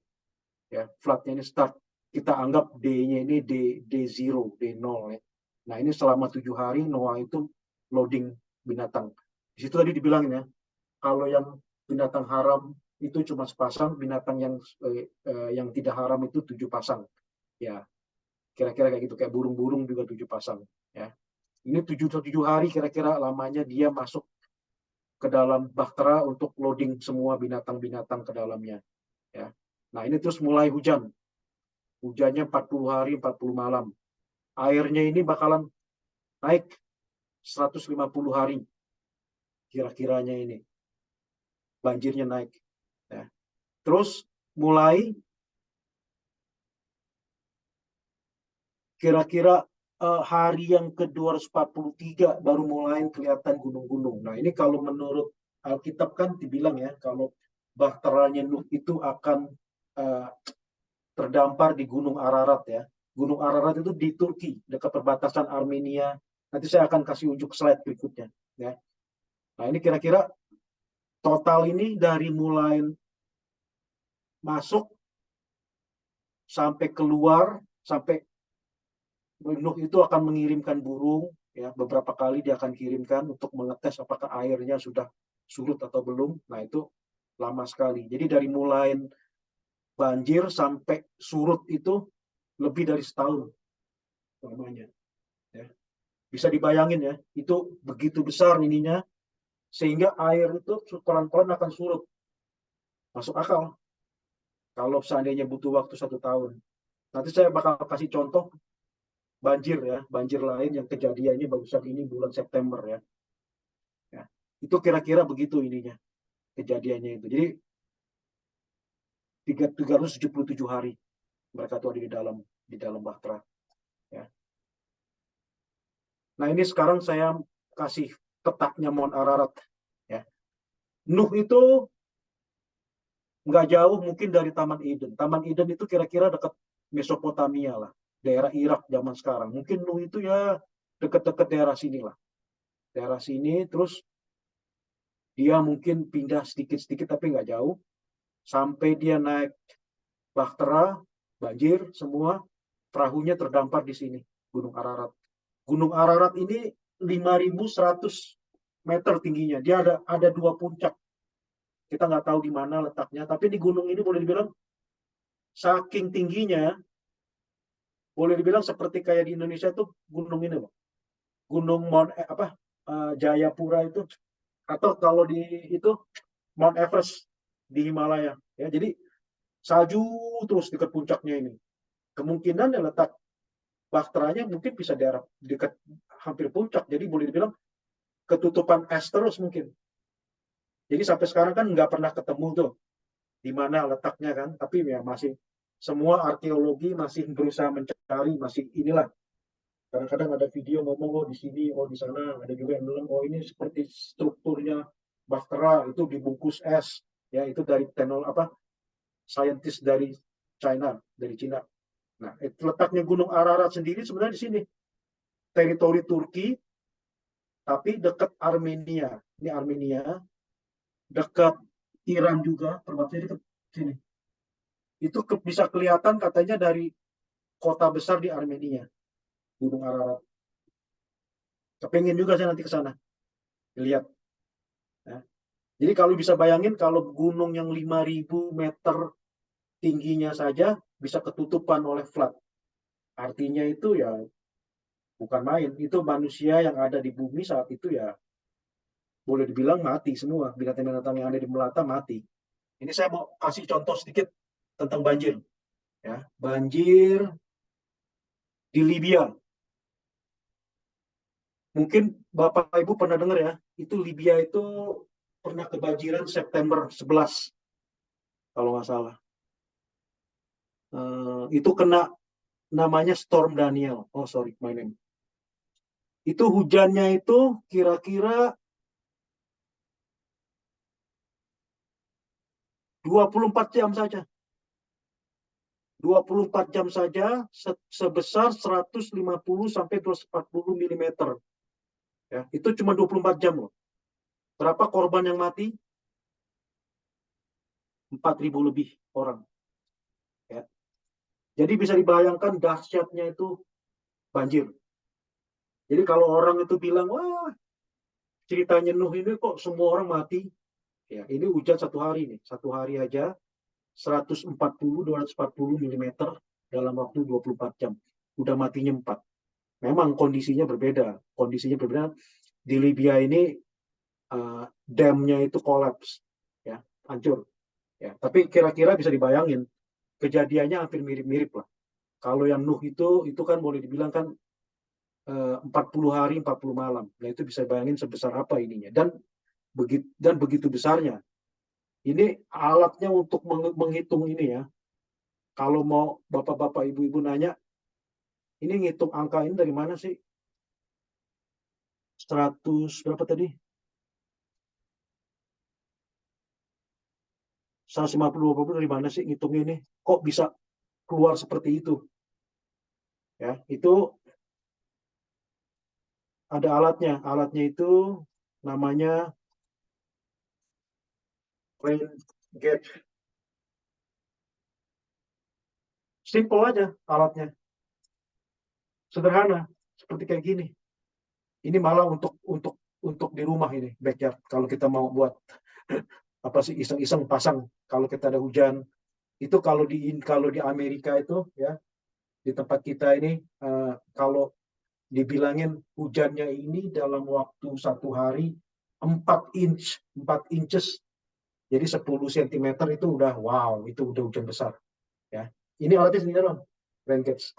ya, flood-nya ini start. Kita anggap D-nya ini D0, D0 ya. Nah ini selama 7 hari Noah itu loading binatang. Di situ tadi dibilang ya, kalau yang binatang haram itu cuma sepasang, binatang yang tidak haram itu 7 pasang. Ya, Kira-kira kayak gitu, kayak burung-burung juga 7 pasang. Ya. Ini 7 hari kira-kira lamanya dia masuk ke dalam bahtera untuk loading semua binatang-binatang ke dalamnya. Ya. Nah ini terus mulai hujan. Hujannya 40 hari, 40 malam. Airnya ini bakalan naik 150 hari. Kira-kiranya ini. Banjirnya naik. Ya. Terus mulai kira-kira hari yang ke-243 baru mulai kelihatan gunung-gunung. Nah ini kalau menurut Alkitab kan dibilang ya, kalau bahteranya Nuh itu akan terdampar di Gunung Ararat ya. Gunung Ararat itu di Turki, dekat perbatasan Armenia. Nanti saya akan kasih unjuk slide berikutnya. Ya. Nah ini kira-kira total ini dari mulai masuk sampai keluar, sampai Nuh itu akan mengirimkan burung, ya beberapa kali dia akan kirimkan untuk mengetes apakah airnya sudah surut atau belum. Nah itu lama sekali. Jadi dari mulai banjir sampai surut itu lebih dari setahun lamanya. Ya. Bisa dibayangin ya, itu begitu besar ininya, sehingga air itu pelan-pelan akan surut. Masuk akal. Kalau seandainya butuh waktu 1 tahun. Nanti saya bakal kasih contoh banjir ya, banjir lain yang kejadiannya barusan ini bulan September ya. Ya. Itu kira-kira begitu ininya, kejadiannya itu. Jadi 377 hari mereka tuh ada di dalam bahtera. Ya. Nah ini sekarang saya kasih petaknya Mount Ararat. Ya. Nuh itu nggak jauh mungkin dari Taman Eden. Taman Eden itu kira-kira dekat Mesopotamia lah, daerah Irak zaman sekarang. Mungkin Nuh itu ya dekat-dekat daerah sini lah. Daerah sini, terus dia mungkin pindah sedikit-sedikit tapi nggak jauh. Sampai dia naik bahtera, banjir, semua perahunya terdampar di sini, Gunung Ararat. Gunung Ararat ini 5.100 meter tingginya. Dia ada 2 puncak. Kita nggak tahu di mana letaknya, tapi di gunung ini boleh dibilang saking tingginya, boleh dibilang seperti kayak di Indonesia tuh gunung ini loh. Gunung Jayapura itu, atau kalau di itu Mount Everest di Himalaya. Ya, jadi salju terus dekat puncaknya ini. Kemungkinan ya letak bahteranya mungkin bisa daerah dekat hampir puncak. Jadi boleh dibilang ketutupan es terus mungkin. Jadi sampai sekarang kan nggak pernah ketemu tuh di mana letaknya kan. Tapi ya masih semua arkeologi masih berusaha mencari, masih inilah. Kadang-kadang ada video ngomong oh di sini, oh di sana. Ada juga yang bilang oh ini seperti strukturnya bahtera itu dibungkus es. Ya itu dari saintis dari China, dari Cina. Nah, letaknya Gunung Ararat sendiri sebenarnya di sini. Teritori Turki, tapi dekat Armenia. Ini Armenia, dekat Iran juga, perbatasannya dekat sini. Itu bisa kelihatan katanya dari kota besar di Armenia, Gunung Ararat. Kepengen juga saya nanti ke sana, lihat. Ya. Jadi kalau bisa bayangin kalau gunung yang 5.000 meter tingginya saja bisa ketutupan oleh flood. Artinya itu ya bukan main. Itu manusia yang ada di bumi saat itu ya boleh dibilang mati semua. Binatang-binatang yang ada di melata mati. Ini saya mau kasih contoh sedikit tentang banjir. Ya, banjir di Libya. Mungkin Bapak Ibu pernah dengar ya, itu Libya itu pernah kebanjiran September 11 kalau nggak salah. Itu kena namanya Storm Daniel. Oh sorry, my name. Itu hujannya itu kira-kira 24 jam saja. 24 jam saja sebesar 150 sampai 240 mm. Ya, itu cuma 24 jam loh. Berapa korban yang mati? 4.000 lebih orang. Ya. Jadi bisa dibayangkan dahsyatnya itu banjir. Jadi kalau orang itu bilang, wah ceritanya Nuh ini kok semua orang mati. Ya, ini hujan 1 hari nih. 1 hari aja 140-240 mm dalam waktu 24 jam. udah matinya 4. Memang kondisinya berbeda. Kondisinya berbeda. Di Libya ini damnya itu kolaps, ya, hancur. Ya, tapi kira-kira bisa dibayangin kejadiannya hampir mirip-mirip lah. Kalau yang Nuh itu kan boleh dibilang kan 40 hari 40 malam. Nah itu bisa bayangin sebesar apa ininya. Dan begitu besarnya. Ini alatnya untuk menghitung ini ya. Kalau mau bapak-bapak ibu-ibu nanya, ini ngitung angka ini dari mana sih? 100 berapa tadi? 150 dari mana sih ngitungnya ini? Kok bisa keluar seperti itu? Ya, itu ada alatnya. Alatnya itu namanya rain gauge. Simple aja alatnya. Sederhana, seperti kayak gini. Ini malah untuk di rumah ini, backyard. Kalau kita mau buat apa sih iseng-iseng pasang kalau kita ada hujan. Itu kalau di Amerika itu ya, di tempat kita ini kalau dibilangin hujannya ini dalam waktu 1 hari 4 inches, jadi 10 cm itu udah wow, itu udah hujan besar ya. Ini alatnya sendiri dong, rain gauge.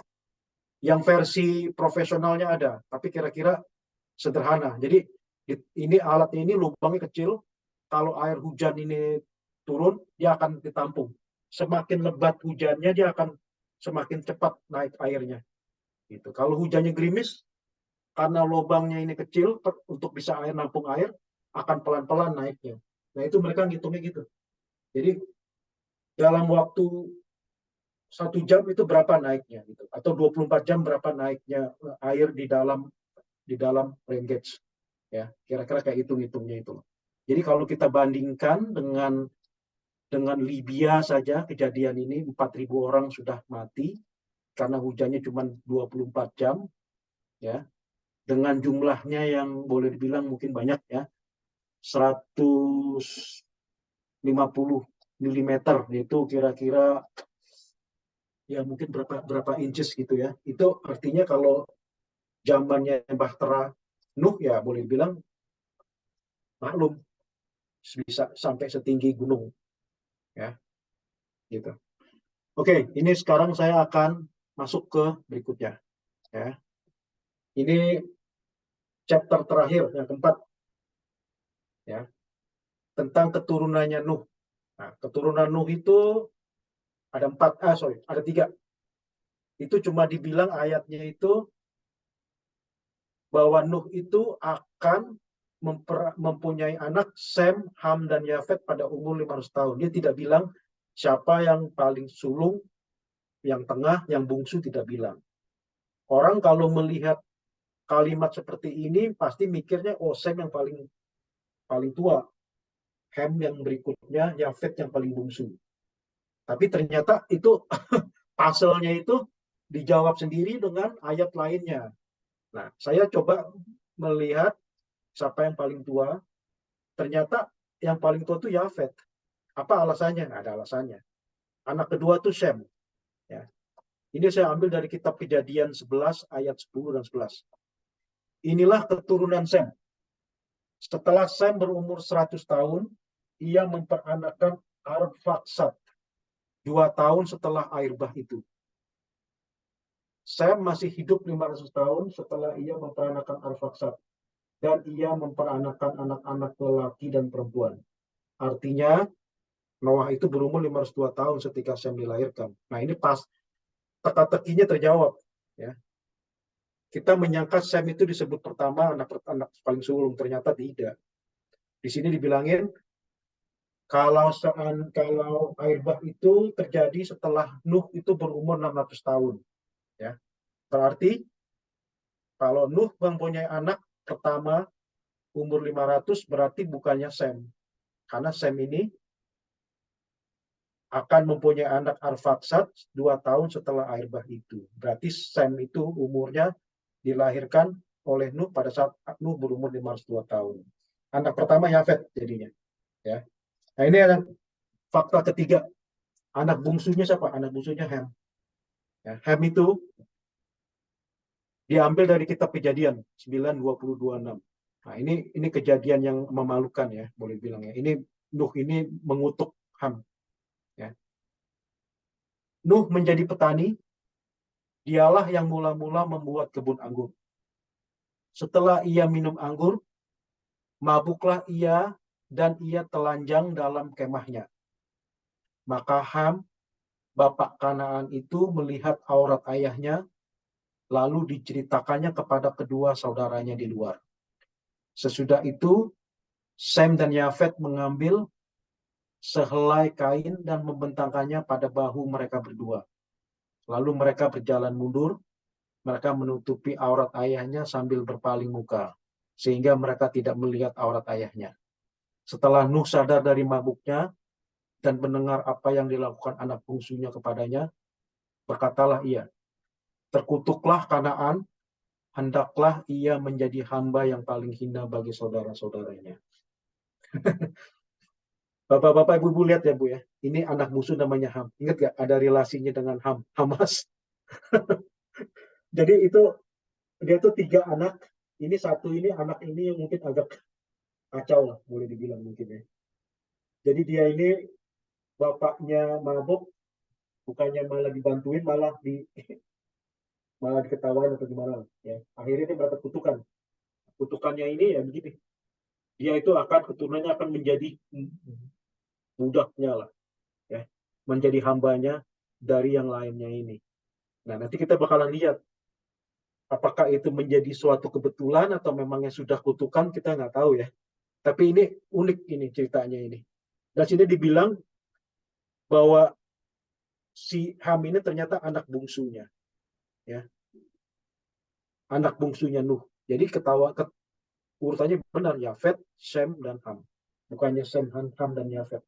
Yang versi profesionalnya ada, tapi kira-kira sederhana. Jadi ini alatnya ini lubangnya kecil, kalau air hujan ini turun dia akan ditampung. Semakin lebat hujannya dia akan semakin cepat naik airnya. Gitu. Kalau hujannya gerimis, karena lubangnya ini kecil untuk bisa nampung air, akan pelan-pelan naiknya. Nah itu mereka ngitungnya gitu. Jadi dalam waktu 1 jam itu berapa naiknya gitu, atau 24 jam berapa naiknya air di dalam rain gauge. Ya, kira-kira kayak hitungnya itu. Jadi kalau kita bandingkan dengan Libya saja, kejadian ini 4.000 orang sudah mati karena hujannya cuma 24 jam ya. Dengan jumlahnya yang boleh dibilang mungkin banyak ya, 150 mm, itu kira-kira ya mungkin berapa inches gitu ya. Itu artinya kalau zamannya Bahtera Nuh ya boleh dibilang maklum bisa sampai setinggi gunung ya gitu. Oke, ini sekarang saya akan masuk ke berikutnya ya. Ini chapter terakhir yang keempat ya, tentang keturunannya Nuh. Nah, keturunan Nuh itu ada 3. Itu cuma dibilang ayatnya itu bahwa Nuh itu akan mempunyai anak Sem, Ham, dan Yafet pada umur 500 tahun. Dia tidak bilang siapa yang paling sulung, yang tengah, yang bungsu, tidak bilang. Orang kalau melihat kalimat seperti ini pasti mikirnya Sem yang paling tua, Ham yang berikutnya, Yafet yang paling bungsu. Tapi ternyata itu puzzle-nya itu dijawab sendiri dengan ayat lainnya. Nah, saya coba melihat siapa yang paling tua. Ternyata yang paling tua itu Yafet. Apa alasannya? Nggak ada alasannya. Anak kedua itu Shem. Ya. Ini saya ambil dari kitab Kejadian 11 ayat 10 dan 11. Inilah keturunan Sem. Setelah Sem berumur 100 tahun, ia memperanakkan Arfaksad 2 tahun setelah air bah itu. Sem masih hidup 500 tahun setelah ia memperanakkan Arfaksad. Dan ia memperanakkan anak-anak lelaki dan perempuan. Artinya, Noah itu berumur 502 tahun ketika Sem dilahirkan. Nah ini pas teka-tekinya terjawab. Ya. Kita menyangka Sem itu disebut pertama anak paling sulung, ternyata tidak. Di sini dibilangin kalau air bah itu terjadi setelah Nuh itu berumur 600 tahun. Ya. Berarti kalau Nuh mempunyai anak pertama umur 500 berarti bukannya Sem. Karena Sem ini akan mempunyai anak Arfaksad 2 tahun setelah air bah itu. Berarti Sem itu umurnya dilahirkan oleh Nuh pada saat Nuh berumur 502 tahun. Anak pertama Yafet jadinya. Ya. Nah ini ada fakta ketiga. Anak bungsunya siapa? Anak bungsunya Ham. Ya, Ham itu Diambil dari kitab Kejadian 9:20-26. Nah, ini kejadian yang memalukan ya, boleh bilang ya. Ini Nuh ini mengutuk Ham ya. Nuh menjadi petani, dialah yang mula-mula membuat kebun anggur. Setelah ia minum anggur, mabuklah ia dan ia telanjang dalam kemahnya. Maka Ham, bapak Kanaan itu melihat aurat ayahnya, lalu diceritakannya kepada kedua saudaranya di luar. Sesudah itu, Sem dan Yafet mengambil sehelai kain dan membentangkannya pada bahu mereka berdua. Lalu mereka berjalan mundur, mereka menutupi aurat ayahnya sambil berpaling muka, sehingga mereka tidak melihat aurat ayahnya. Setelah Nuh sadar dari mabuknya dan mendengar apa yang dilakukan anak bungsunya kepadanya, berkatalah ia, terkutuklah Kanaan, hendaklah ia menjadi hamba yang paling hina bagi saudara-saudaranya. Bapak-bapak, ibu-ibu lihat ya Bu ya, ini anak bungsu namanya Ham. Ingat gak ada relasinya dengan Hamas? Jadi dia tuh 3 anak. Ini satu ini anak ini yang mungkin agak kacau lah, boleh dibilang mungkin ya. Jadi dia ini bapaknya mabuk, bukannya malah dibantuin, malah diketawain atau gimana ya. Akhirnya dia mendapat kutukan. Kutukannya ini ya begini. Dia itu keturunannya akan menjadi budaknya lah ya. Menjadi hambanya dari yang lainnya ini. Nah, nanti kita bakalan lihat apakah itu menjadi suatu kebetulan atau memangnya sudah kutukan, kita nggak tahu ya. Tapi ini unik ini ceritanya ini. Dan sini dibilang bahwa si Ham ini ternyata anak bungsunya. Ya. Anak bungsunya Nuh. Jadi urutannya benar, Yafet, Sem, dan Ham. Bukannya Sem, Ham, dan Yafet.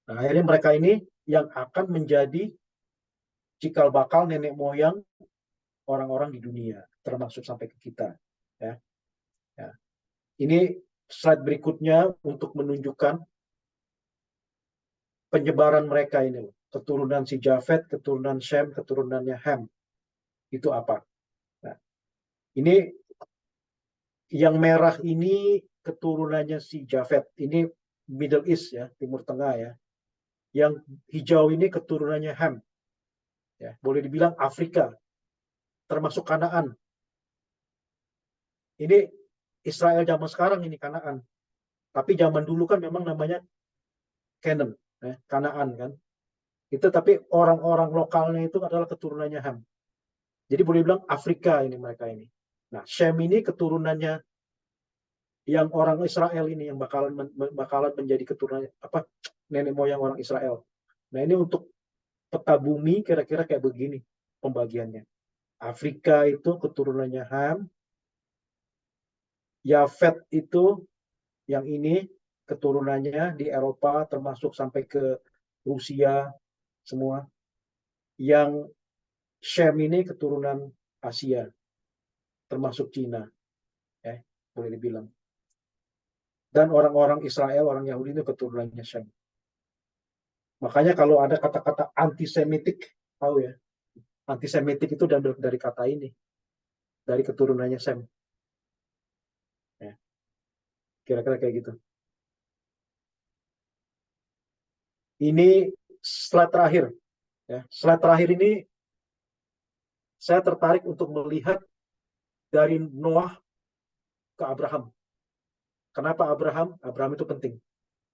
Nah, akhirnya mereka ini yang akan menjadi cikal bakal nenek moyang orang-orang di dunia, termasuk sampai ke kita. Ya. Ya. Ini slide berikutnya untuk menunjukkan penyebaran mereka ini. Keturunan si Jafet, keturunan Sem, keturunannya Ham. Itu apa? Nah, ini yang merah ini keturunannya si Jafet. Ini Middle East ya, Timur Tengah ya. Yang hijau ini keturunannya Ham. Ya, boleh dibilang Afrika, termasuk Kanaan. Ini Israel zaman sekarang ini Kanaan. Tapi zaman dulu kan memang namanya Canaan, ya, Kanaan kan. Itu tapi orang-orang lokalnya itu adalah keturunannya Ham. Jadi boleh bilang Afrika ini mereka ini. Nah, Shem ini keturunannya yang orang Israel ini yang bakalan menjadi keturunan nenek moyang orang Israel. Nah, ini untuk peta bumi kira-kira kayak begini pembagiannya. Afrika itu keturunannya Ham. Yafet itu yang ini keturunannya di Eropa termasuk sampai ke Rusia semua. Yang Shem ini keturunan Asia termasuk Cina. Boleh dibilang. Dan orang-orang Israel, orang Yahudi itu keturunannya Shem. Makanya kalau ada kata-kata antisemitik, tahu ya, antisemitik itu dari kata ini, dari keturunannya Shem. Ya. Kira-kira kayak gitu. Ini slide terakhir. Ya. Slide terakhir ini saya tertarik untuk melihat dari Noah ke Abraham. Kenapa Abraham? Abraham itu penting.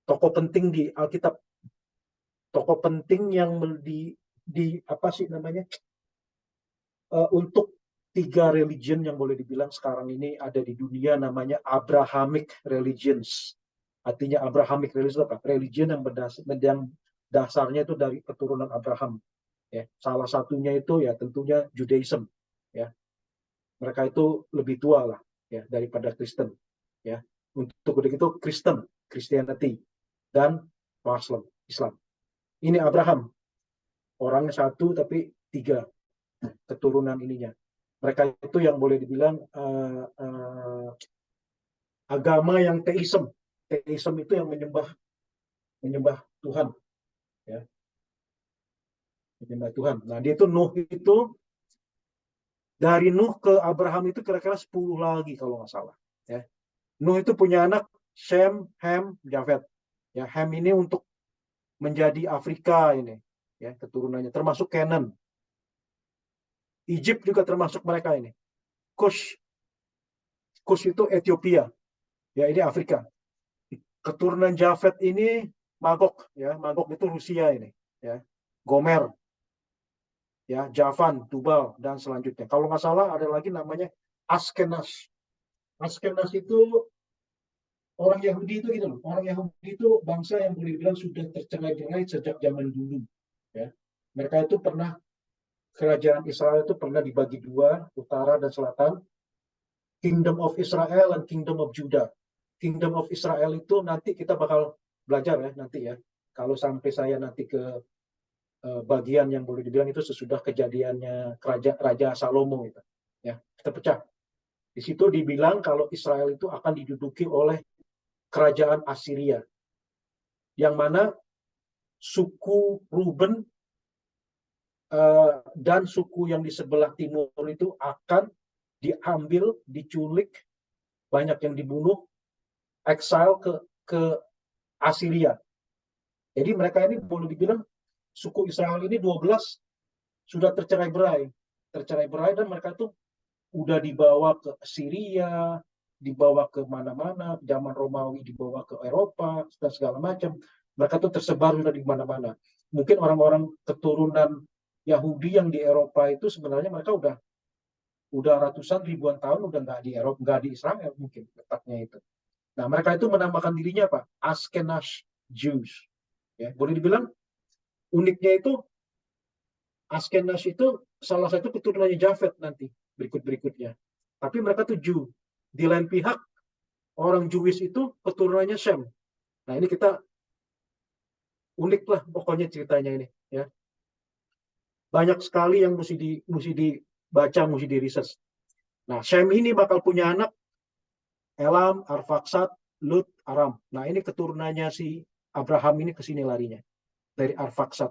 Tokoh penting di Alkitab. Tokoh penting yang apa sih namanya? Untuk 3 religion yang boleh dibilang sekarang ini ada di dunia namanya Abrahamic religions. Artinya Abrahamic religion apa? Religion yang dasarnya itu dari keturunan Abraham. Ya, salah satunya itu ya tentunya Judaism. Ya, mereka itu lebih tua lah ya daripada Kristen. Ya, untuk itu Kristen, Christianity dan Muslim, Islam. Ini Abraham, orangnya 1 tapi 3 keturunan ininya. Mereka itu yang boleh dibilang agama yang teism. Teism itu yang menyembah Tuhan. Ya. Menyembah Tuhan. Nah, dia itu Nuh itu Dari Nuh ke Abraham itu kira-kira 10 lagi kalau nggak salah. Ya. Nuh itu punya anak Shem, Ham, Jafet. Ya, Ham ini untuk menjadi Afrika ini, ya keturunannya, termasuk Canaan. Egypt juga termasuk mereka ini. Kush itu Ethiopia. Ya, ini Afrika. Keturunan Jafet ini Magog, ya Magog itu Rusia ini, ya Gomer, ya Javan, Tubal dan selanjutnya. Kalau nggak salah ada lagi namanya Askenas. Askenas itu orang Yahudi itu gitu loh. Orang Yahudi itu bangsa yang boleh dibilang sudah tercerai-berai sejak zaman dulu. Ya. Mereka itu pernah, kerajaan Israel itu pernah dibagi dua, utara dan selatan. Kingdom of Israel dan Kingdom of Judah. Kingdom of Israel itu nanti kita bakal belajar ya nanti ya. Kalau sampai saya nanti ke bagian yang boleh dibilang itu sesudah kejadiannya Raja Salomo itu. Ya, kita pecah. Di situ dibilang kalau Israel itu akan diduduki oleh kerajaan Assyria. Yang mana suku Ruben dan suku yang di sebelah timur itu akan diambil, diculik, banyak yang dibunuh, exile ke Assyria. Jadi mereka ini boleh dibilang suku Israel ini 12 sudah tercerai-berai dan mereka tuh udah dibawa ke Syria, dibawa ke mana-mana, zaman Romawi dibawa ke Eropa dan segala macam. Mereka tuh tersebar udah di mana-mana. Mungkin orang-orang keturunan Yahudi yang di Eropa itu sebenarnya mereka udah ratusan ribuan tahun udah nggak di Eropa, nggak di Israel mungkin letaknya itu. Nah, mereka itu menamakan dirinya apa? Ashkenaz Jews. Ya, boleh dibilang uniknya itu Ashkenaz itu salah satu keturunannya Jafet nanti berikut-berikutnya. Tapi mereka tuh Jew. Di lain pihak orang Jewish itu keturunannya Shem. Nah, ini kita unik lah pokoknya ceritanya ini ya. Banyak sekali yang mesti dibaca, mesti di research. Nah, Shem ini bakal punya anak Elam, Arfaksad, Lut, Aram. Nah, ini keturunannya si Abraham ini ke sini larinya dari Arfaksad.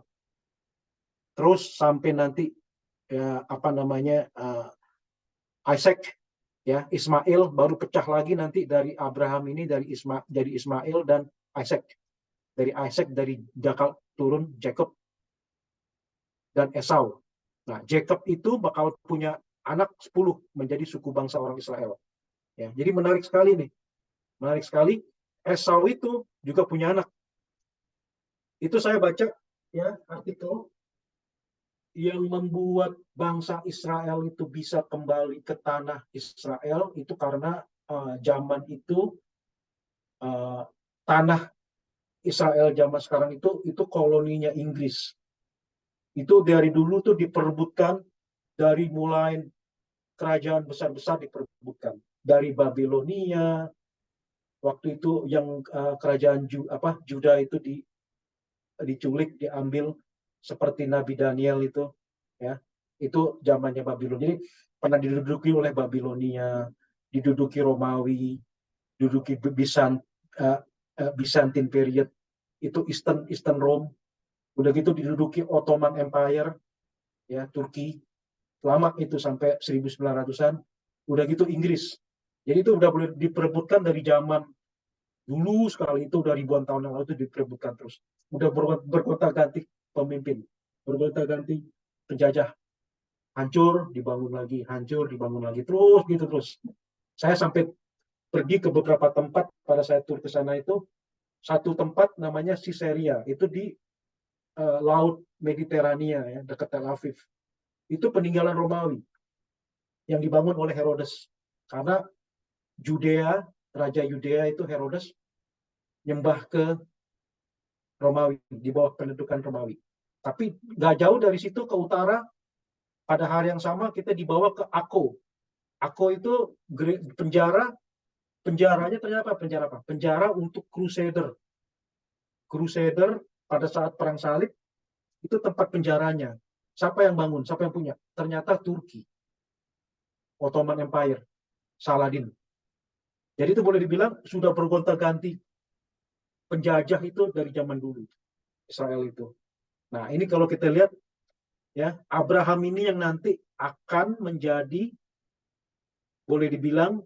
Terus sampai nanti ya, apa namanya Isaac, ya Ismail baru pecah lagi nanti dari Abraham ini dari Ismail dan Isaac. Dari Isaac dari Jakal turun Jacob dan Esau. Nah, Jacob itu bakal punya anak 10 menjadi suku bangsa orang Israel. Ya, jadi menarik sekali nih. Menarik sekali. Esau itu juga punya anak. Itu saya baca ya artikel yang membuat bangsa Israel itu bisa kembali ke tanah Israel itu karena zaman itu tanah Israel zaman sekarang itu koloninya Inggris. Itu dari dulu tuh diperebutkan, dari mulai kerajaan besar-besar diperebutkan. Dari Babilonia, waktu itu yang kerajaan Juda itu diculik, diambil seperti Nabi Daniel itu, ya itu zamannya Babilonia. Jadi pernah diduduki oleh Babilonia, diduduki Romawi, diduduki Byzantine period, itu Eastern Rome, udah gitu diduduki Ottoman Empire, ya Turki, lama itu sampai 1900-an, udah gitu Inggris. Jadi itu udah boleh diperebutkan dari zaman dulu sekali, itu udah ribuan tahun yang lalu itu diperebutkan terus. Udah bergonta-ganti pemimpin, bergonta-ganti penjajah, hancur dibangun lagi, terus gitu terus. Saya sampai pergi ke beberapa tempat pada saya tur ke sana itu. Satu tempat namanya Caesarea, itu di Laut Mediterania ya, dekat Tel Aviv. Itu peninggalan Romawi yang dibangun oleh Herodes. Karena Raja Yudea itu Herodes nyembah ke Romawi, di bawah pendudukan Romawi. Tapi nggak jauh dari situ ke utara, pada hari yang sama kita dibawa ke Akko. Akko itu penjaranya ternyata apa? Penjara untuk Crusader. Crusader pada saat perang salib itu tempat penjaranya. Siapa yang bangun? Siapa yang punya? Ternyata Turki. Ottoman Empire. Saladin. Jadi itu boleh dibilang sudah bergonta-ganti penjajah itu dari zaman dulu. Israel itu. Nah, ini kalau kita lihat Ya, Abraham ini yang nanti akan menjadi, boleh dibilang,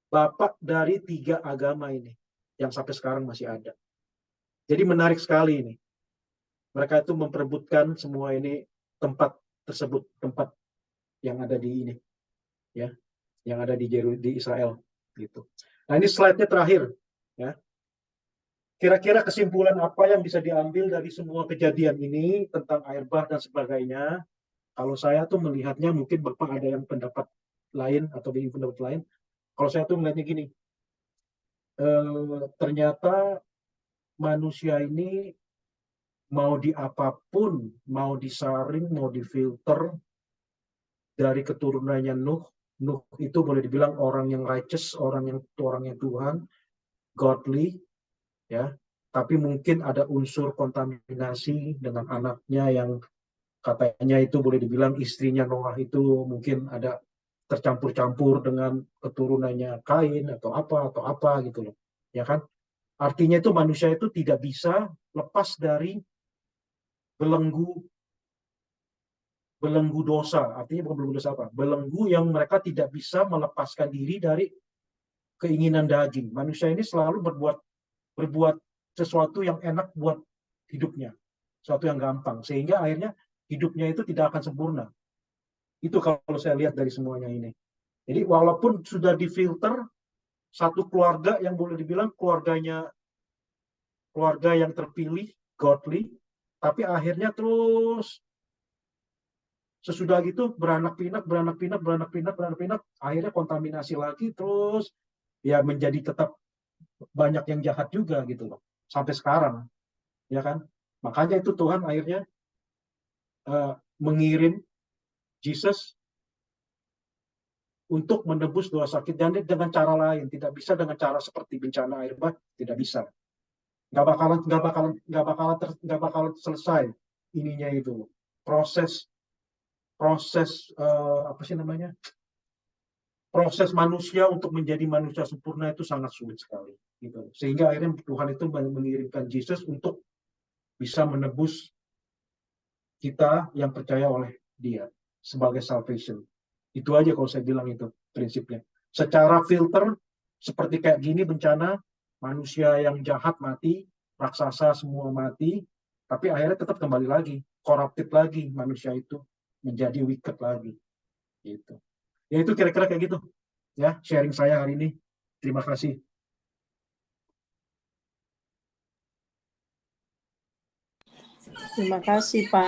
bapak dari 3 agama ini yang sampai sekarang masih ada. Jadi menarik sekali ini. Mereka itu memperebutkan semua ini, tempat tersebut, tempat yang ada di ini, ya, yang ada di Israel, gitu. Nah, ini slide-nya terakhir, ya. Kira-kira kesimpulan apa yang bisa diambil dari semua kejadian ini tentang air bah dan sebagainya? Kalau saya tuh melihatnya, mungkin Bapak ada yang pendapat lain atau di pendapat lain. Kalau saya tuh melihatnya gini, ternyata manusia ini mau di apapun, mau disaring, mau difilter dari keturunannya Nuh. Nuh itu boleh dibilang orang yang righteous, orang yang Tuhan, godly, ya. Tapi mungkin ada unsur kontaminasi dengan anaknya yang katanya itu boleh dibilang istrinya Noah itu mungkin ada tercampur-campur dengan keturunannya Kain atau apa gitu loh. Ya kan? Artinya itu manusia itu tidak bisa lepas dari belenggu dosa. Artinya bukan belenggu dosa apa? Belenggu yang mereka tidak bisa melepaskan diri dari keinginan daging. Manusia ini selalu berbuat sesuatu yang enak buat hidupnya, sesuatu yang gampang, sehingga akhirnya hidupnya itu tidak akan sempurna. Itu kalau saya lihat dari semuanya ini. Jadi walaupun sudah difilter, satu keluarga yang boleh dibilang keluarga yang terpilih, godly, tapi akhirnya terus sesudah gitu beranak pinak, akhirnya kontaminasi lagi, terus ya menjadi tetap banyak yang jahat juga gitu loh, sampai sekarang, ya kan? Makanya itu Tuhan akhirnya mengirim Jesus untuk menebus dosa kita, dan dengan cara lain, tidak bisa dengan cara seperti bencana air bah, tidak bisa. Nggak bakalan selesai ininya itu. Proses apa sih namanya? Proses manusia untuk menjadi manusia sempurna itu sangat sulit sekali. Gitu. Sehingga akhirnya Tuhan itu mengirimkan Jesus untuk bisa menebus kita yang percaya oleh Dia sebagai salvation. Itu aja kalau saya bilang itu prinsipnya. Secara filter, seperti kayak gini bencana, manusia yang jahat mati, raksasa semua mati, tapi akhirnya tetap kembali lagi, corrupted lagi manusia itu, menjadi wicked lagi. Gitu. Ya itu kira-kira kayak gitu. Ya, sharing saya hari ini. Terima kasih. Terima kasih, Pak.